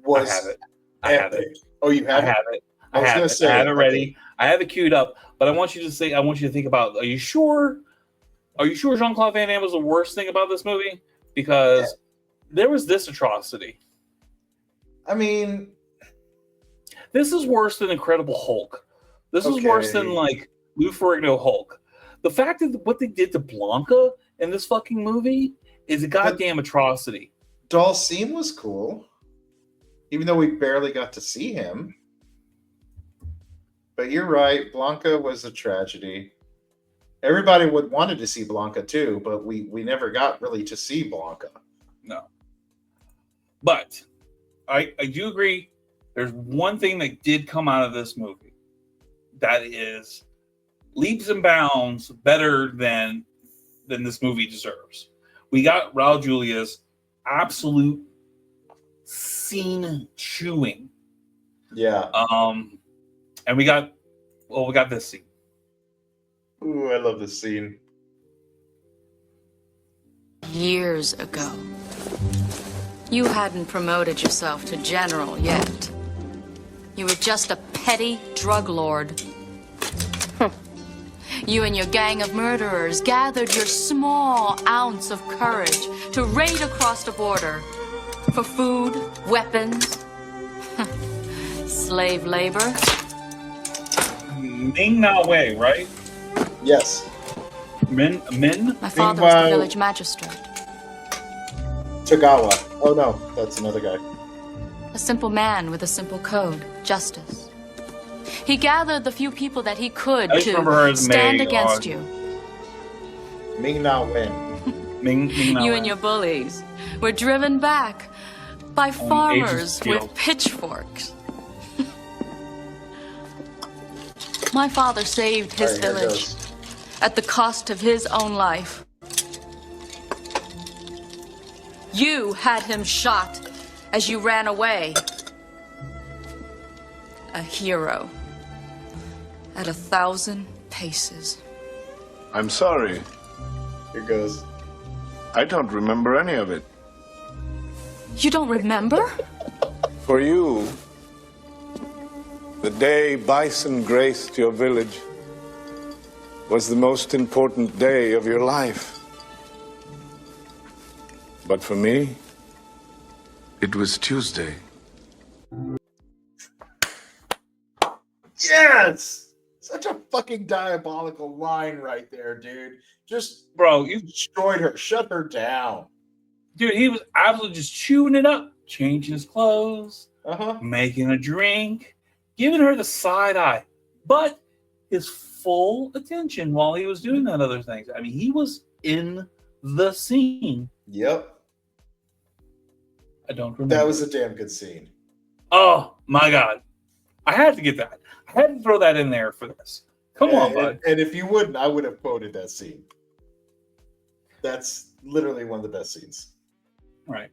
was. I have it. Oh, you have it? I have it. I was going to say. I have it ready. I have it queued up, but I want you to think about, are you sure Jean-Claude Van Damme was the worst thing about this movie? Because there was this atrocity. I mean, this is worse than Incredible Hulk. This is worse than, like, Lou Ferrigno Hulk. The fact that what they did to Blanca in this fucking movie is a goddamn atrocity. Dhalsim was cool, even though we barely got to see him. But you're right, Blanca was a tragedy. Everybody wanted to see Blanca too, but we never got really to see Blanca. No. But I do agree, there's one thing that did come out of this movie that is leaps and bounds better than this movie deserves. We got Raul Julia's absolute scene chewing. Yeah. And we got this scene. Ooh, I love this scene. Years ago, you hadn't promoted yourself to general yet. You were just a petty drug lord. You and your gang of murderers gathered your small ounce of courage to raid across the border for food, weapons, slave labor. Ming-na way, right? Yes. Min? My father was the village magistrate. Tagawa. Oh no, that's another guy. A simple man with a simple code, justice. He gathered the few people that he could to stand against you. Ming-na Wen. Ming-na You Wen. and your bullies were driven back by farmers with pitchforks. My father saved his village at the cost of his own life. You had him shot as you ran away. A hero at 1,000 paces. I'm sorry. Here goes. I don't remember any of it. You don't remember? For you, the day bison graced your village was the most important day of your life. But for me, it was Tuesday. Yes! Such a fucking diabolical line right there, dude. Just Bro, you destroyed her. Shut her down. dude, he was absolutely just chewing it up, changing his clothes, Uh-huh. making a drink, giving her the side eye, but his full attention while he was doing that other things. I mean, he was in the scene. Yep. I don't remember. That was a damn good scene. Oh my god. I had to get that. I had to throw that in there for this. Come on, bud. And if you wouldn't, I would have quoted that scene. That's literally one of the best scenes. Right.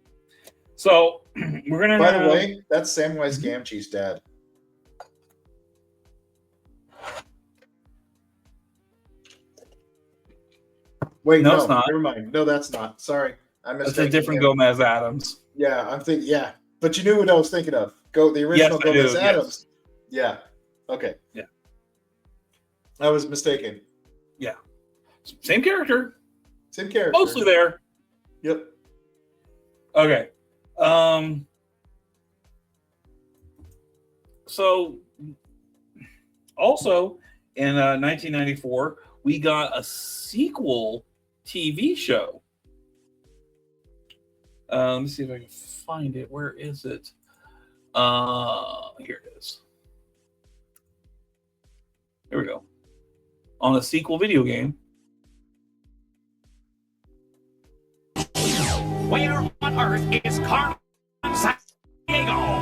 So we're gonna. By the way, that's Samwise Gamgee's dad. Wait, No, no, it's not. never mind. No, that's not. Sorry, I missed. That's a different Gomez Adams. Yeah, I'm thinking. Yeah, but you knew what I was thinking of. Go the original Yes, I Gomez do, Adams. Yeah. Okay. Yeah. I was mistaken. Yeah. Same character. Same character. Mostly there. Yep. Okay. So also in 1994, we got a sequel TV show. Let me see if I can find it. Where is it? Here it is. Here we go. On a sequel video game. Where on earth is Carmen San Diego?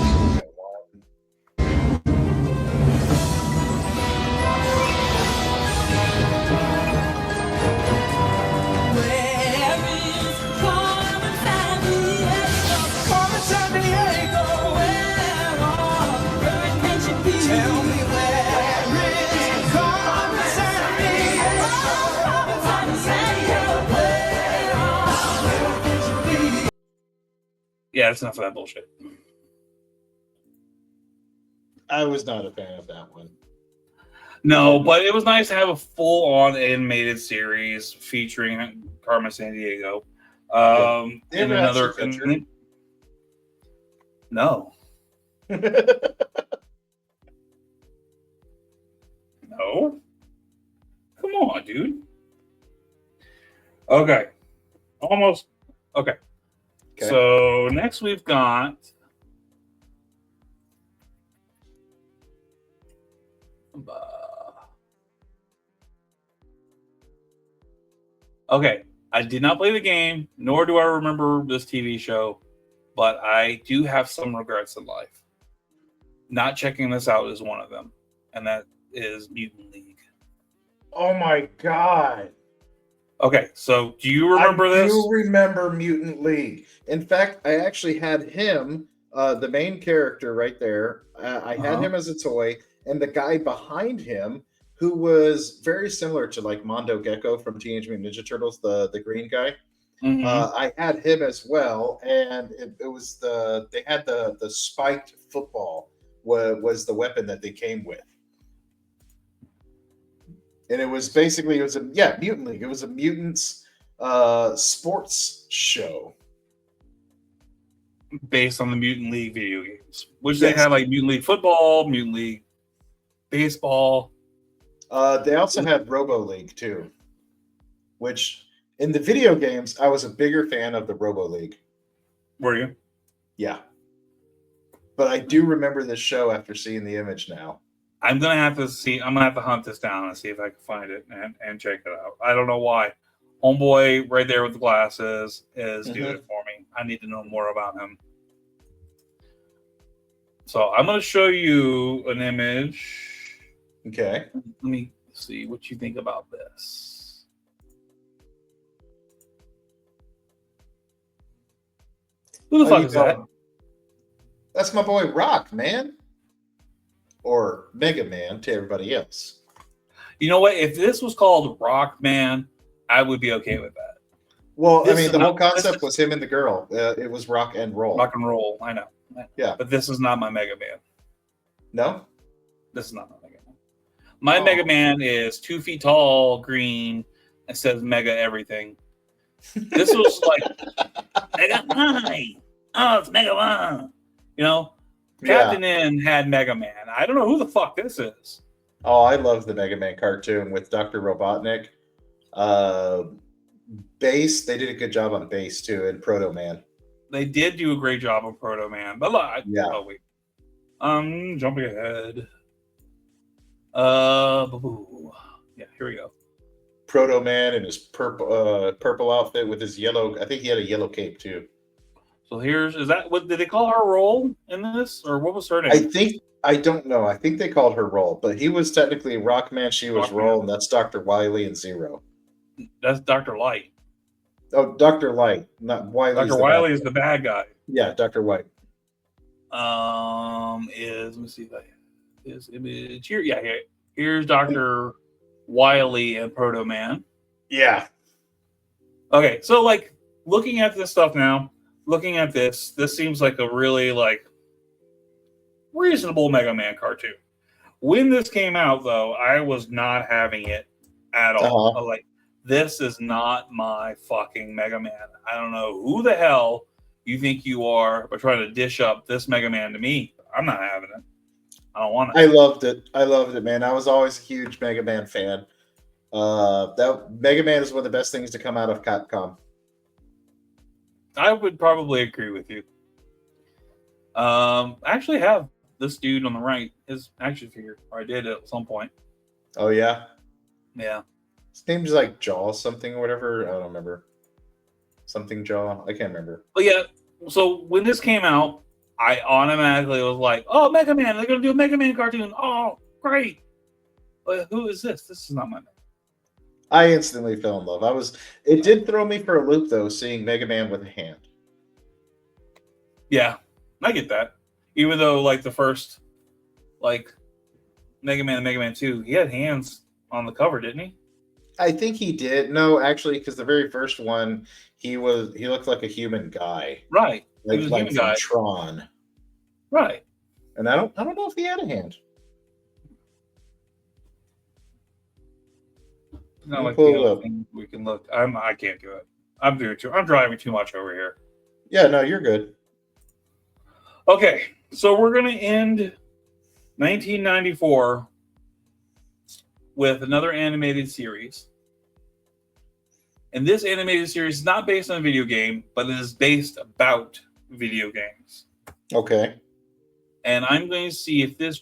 Yeah, that's enough of that bullshit. I was not a fan of that one. No, but it was nice to have a full-on animated series featuring Carmen San Diego. They And ever another. actually featured? No. No. Come on, dude. Okay. Almost. Okay. Okay. So next we've got. Okay, I did not play the game, nor do I remember this TV show, but I do have some regrets in life. Not checking this out is one of them, and that is Mutant League. Oh my god. Okay, so do you remember this? I do remember Mutant League. In fact, I actually had him, the main character right there. I had him as a toy, and the guy behind him, who was very similar to like Mondo Gecko from Teenage Mutant Ninja Turtles, the green guy. Mhm. I had him as well, and it was they had the spiked football was the weapon that they came with. And it was basically Mutant League. It was a mutants sports show Based on the Mutant League video games, which Yes. they had like Mutant League football, Mutant League baseball. They also had Robo League too, which in the video games I was a bigger fan of the Robo League. Were you? Yeah, but I do remember this show after seeing the image now. I'm gonna have to see. I'm gonna have to hunt this down and see if I can find it and check it out. I don't know why. Homeboy right there with the glasses is doing it for me. I need to know more about him. So I'm gonna show you an image. Okay. Let me see what you think about this. Who the fuck is that? That's my boy Rock, man. Or Mega Man to everybody else. You know what? If this was called Rock Man, I would be okay with that. Well, I This mean, is the whole not- concept was him and the girl. It was rock and roll. rock and roll. I know. Yeah. But this is not my Mega Man. No? This is not my Mega Man. My Oh. Mega Man is 2 feet tall, green, and says Mega everything. This was like Mega Man. Oh, it's Mega Man. You know, Captain N had Mega Man. I don't know who the fuck this is. Oh, I love the Mega Man cartoon with Dr. Robotnik. Bass, they did a good job on Bass too, and Proto Man. They did do a great job of Proto Man, but look, Yeah. oh wait, jumping ahead. Yeah, here we go. Proto Man in his purple outfit with his yellow. I think he had a yellow cape too. So is that what did they call her role in this, or what was her name? I don't know. I think they called her Roll, but he was technically Rockman. She was Rockman. Roll, and that's Dr. Wily and Zero. That's Dr. Light. Oh, Dr. Light, not Wily. Dr. Wily is the bad guy. Yeah, Dr. White. Let me see if I his image here. Yeah, here's Dr. Wily and Proto Man. Yeah. Okay, so like looking at this stuff now, looking at this seems like a really like reasonable Mega Man cartoon. When this came out, though, I was not having it at all. Uh-huh. Like, this is not my fucking Mega Man. I don't know who the hell you think you are by trying to dish up this Mega Man to me. I'm not having it. I don't want it. I loved it, man. I was always a huge Mega Man fan. That Mega Man is one of the best things to come out of Capcom. I would probably agree with you. I actually have this dude on the right, his action figure, or I did at some point. Oh yeah, Yeah. his name's like Jaw something or whatever. I don't remember. Something Jaw. I can't remember. But yeah, so when this came out, I automatically was like, oh, Mega Man, they're going to do a Mega Man cartoon. Oh, great. But who is this? This is not my Mega Man. I instantly fell in love. It did throw me for a loop though, seeing Mega Man with a hand. Yeah, I get that. Even though, like, the first, like, Mega Man and Mega Man 2, he had hands on the cover, didn't he? I think he did. No, actually, because the very first one, he looked like a human guy. Right. Like, he was a human from guy. Tron. Right. And I don't know if he had a hand. Not like pull the it other up. thing we can look. I can't do it. I'm driving too much over here. Yeah, no, you're good. Okay, so we're going to end 1994 with another animated series. And this animated series is not based on a video game, but it is based about video games. Okay. And I'm going to see if this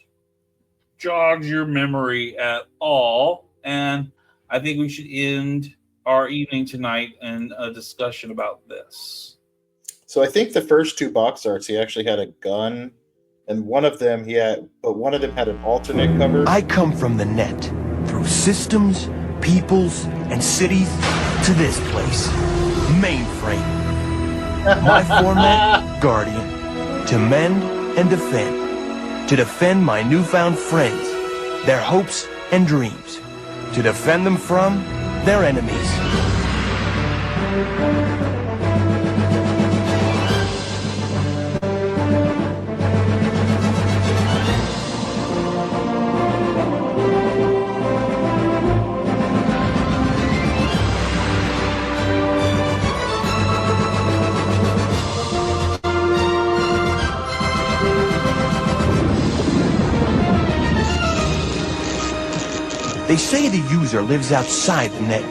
jogs your memory at all. And I think we should end our evening tonight in a discussion about this. So I think the first two box arts, he actually had a gun, and one of them had an alternate cover. I come from the net, through systems, peoples, and cities, to this place, mainframe. My format, Guardian, to mend and defend. To defend my newfound friends, their hopes and dreams. To defend them from their enemies. They say the user lives outside the net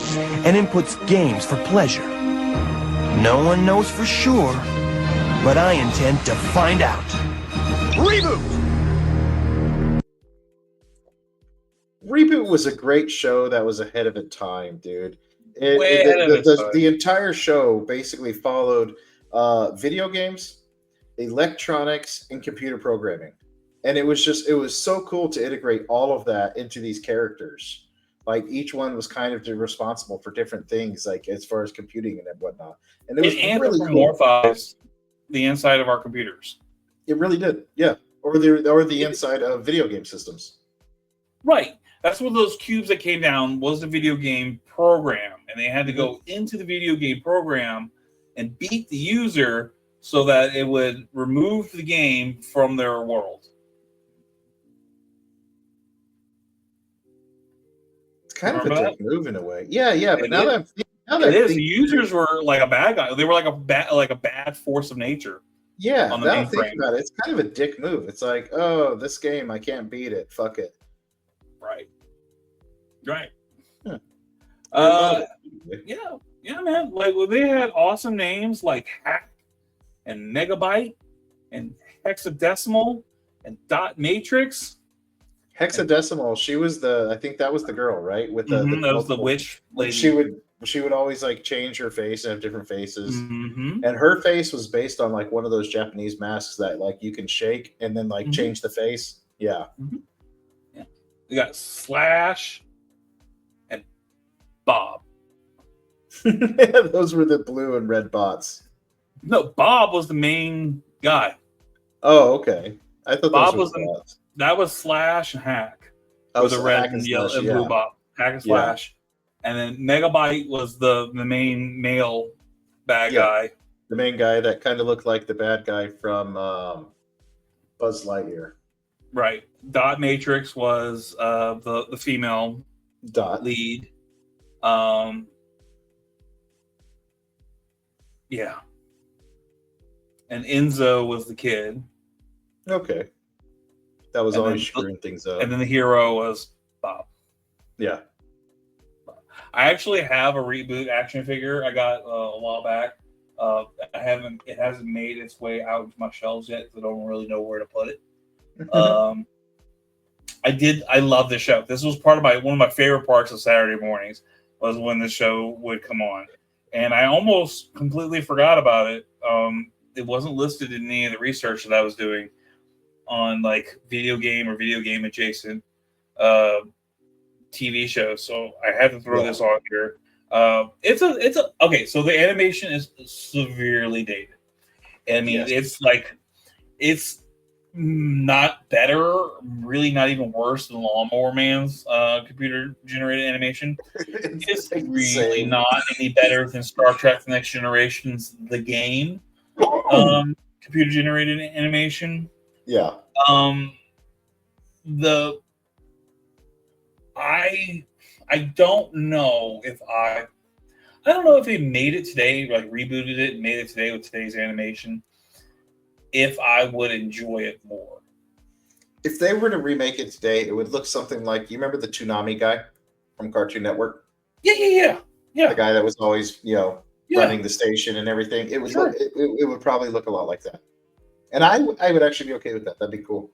and inputs games for pleasure. No one knows for sure, but I intend to find out. Reboot! Reboot was a great show that was ahead of its time, dude. The entire show basically followed video games, electronics, and computer programming. And it was so cool to integrate all of that into these characters. Like each one was kind of responsible for different things, like as far as computing and whatnot. And it was really cool. Anthropomorphized the inside of our computers. It really did, yeah. Or the inside of video game systems. Right. That's what those cubes that came down was the video game program, and they had to go into the video game program and beat the user so that it would remove the game from their world. It's kind of a Remember dick move in a way. Yeah. But now that the users were like a bad guy. They were like a bad force of nature. Yeah, on the now mainframe. think about it. It's kind of a dick move. It's like, oh, this game, I can't beat it. Fuck it. Right. Right. Huh. Yeah, man. Like, well, they had awesome names like Hack and Megabyte and Hexadecimal and Dot Matrix. Hexadecimal. She was I think that was the girl, right? With the that was the witch lady. She would always like change her face and have different faces. Mm-hmm. And her face was based on like one of those Japanese masks that like you can shake and then like change the face. Yeah. Mm-hmm. Yeah. We got Slash and Bob. Those were the blue and red bots. No, Bob was the main guy. Oh, okay. I thought Bob those was were bots. That was Slash and Hack. Oh, With the so red Hack and and yellow Slash, and blue Bob. Hack and Slash. And then Megabyte was the main male bad guy. The main guy that kind of looked like the bad guy from Buzz Lightyear. Right. Dot Matrix was the female Dot lead. Yeah. And Enzo was the kid. Okay. That was And always then- screwing things up. And then the hero was Bob. Yeah. I actually have a reboot action figure I got a while back. It hasn't made its way out to my shelves yet because I don't really know where to put it. I love this show. This was one of my favorite parts of Saturday mornings was when the show would come on. And I almost completely forgot about it. It wasn't listed in any of the research that I was doing on like video game or video game adjacent TV shows. So I had to throw this on here. Okay. So the animation is severely dated. I mean, it's not better, really not even worse than Lawnmower Man's computer generated animation. It's really not any better than Star Trek The Next Generation's The Game computer generated animation. Yeah. I don't know if I don't know if they made it today, like rebooted it and made it today with today's animation, if I would enjoy it more. If they were to remake it today, it would look something like, you remember the Toonami guy from Cartoon Network? Yeah. The guy that was always, running the station and everything. It would it would probably look a lot like that. And I would actually be okay with that. That'd be cool.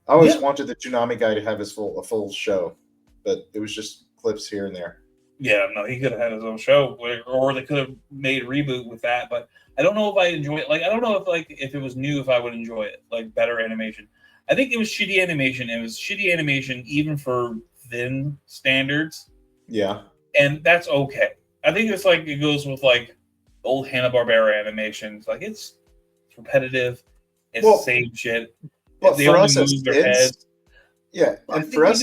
I always wanted the Toonami guy to have a full show, but it was just clips here and there. Yeah, no, he could have had his own show, or they could have made a reboot with that. But I don't know if I enjoy it. Like, I don't know if it was new, if I would enjoy it. Like, better animation. I think it was shitty animation. It was shitty animation even for thin standards. Yeah, and that's okay. I think it's like it goes with like old Hanna-Barbera animations. Like it's repetitive. It's the same shit. But they for only us move as their kids, heads. Yeah, and for us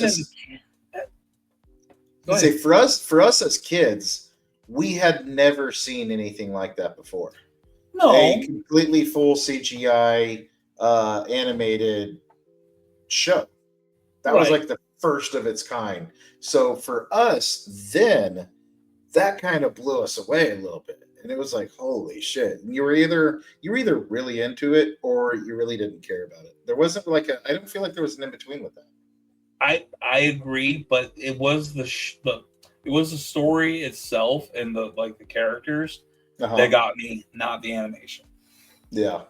for us as kids, we had never seen anything like that before. No, a completely full CGI animated show. That was like the first of its kind. So for us, then that kind of blew us away a little bit, and it was like, holy shit! And you were either really into it or you really didn't care about it. There wasn't like I don't feel like there was an in between with that. I agree, but it was the story itself and the characters that got me, not the animation. Yeah.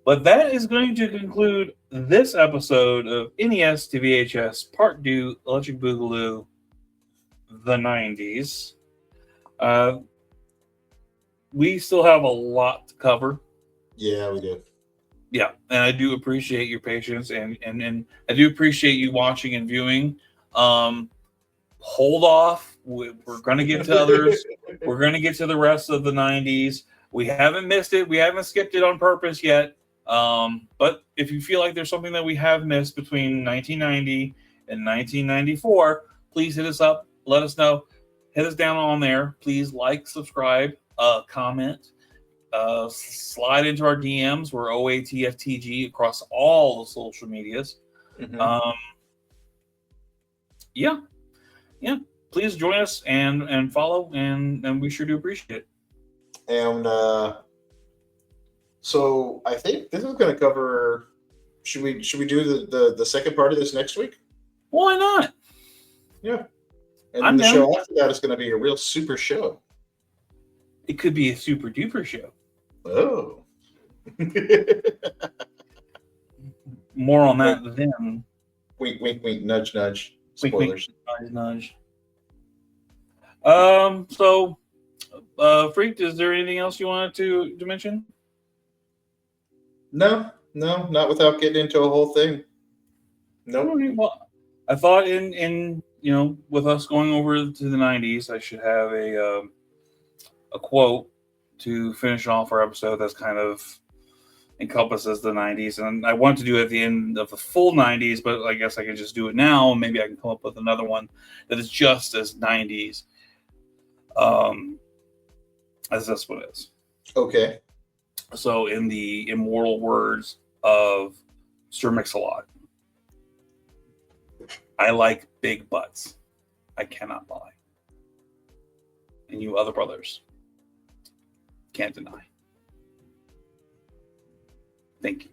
But that is going to conclude this episode of NES to VHS Part 2 Electric Boogaloo, the 90s. We still have a lot to cover. Yeah, we do. Yeah, and I do appreciate your patience, and I do appreciate you watching and viewing. Hold off. We're going to get to others. We're going to get to the rest of the 90s. We haven't missed it. We haven't skipped it on purpose yet. But if you feel like there's something that we have missed between 1990 and 1994, please hit us up. Let us know. Hit us down on there. Please like, subscribe, comment, slide into our DMs. We're OATFTG across all the social medias. Yeah. Please join us and follow, and we sure do appreciate it. And so I think this is going to cover. Should we do the second part of this next week? Why not? Yeah. And I'm the down. show after that is going to be a real super show. It could be a super duper show. Oh. More on that then. Wink, wink, wink, nudge, nudge. Wink, Spoilers. wink, nudge. So, Freak, is there anything else you wanted to mention? No, not without getting into a whole thing. No. Nope. Well, I thought in with us going over to the 90s, I should have a quote to finish off our episode that's kind of encompasses the 90s, and I want to do it at the end of the full 90s, but I guess I can just do it now, and maybe I can come up with another one that is just as 90s as this one is. Okay. So in the immortal words of Sir Mix-a-Lot, I like big butts. I cannot lie. And you other brothers can't deny. Thank you.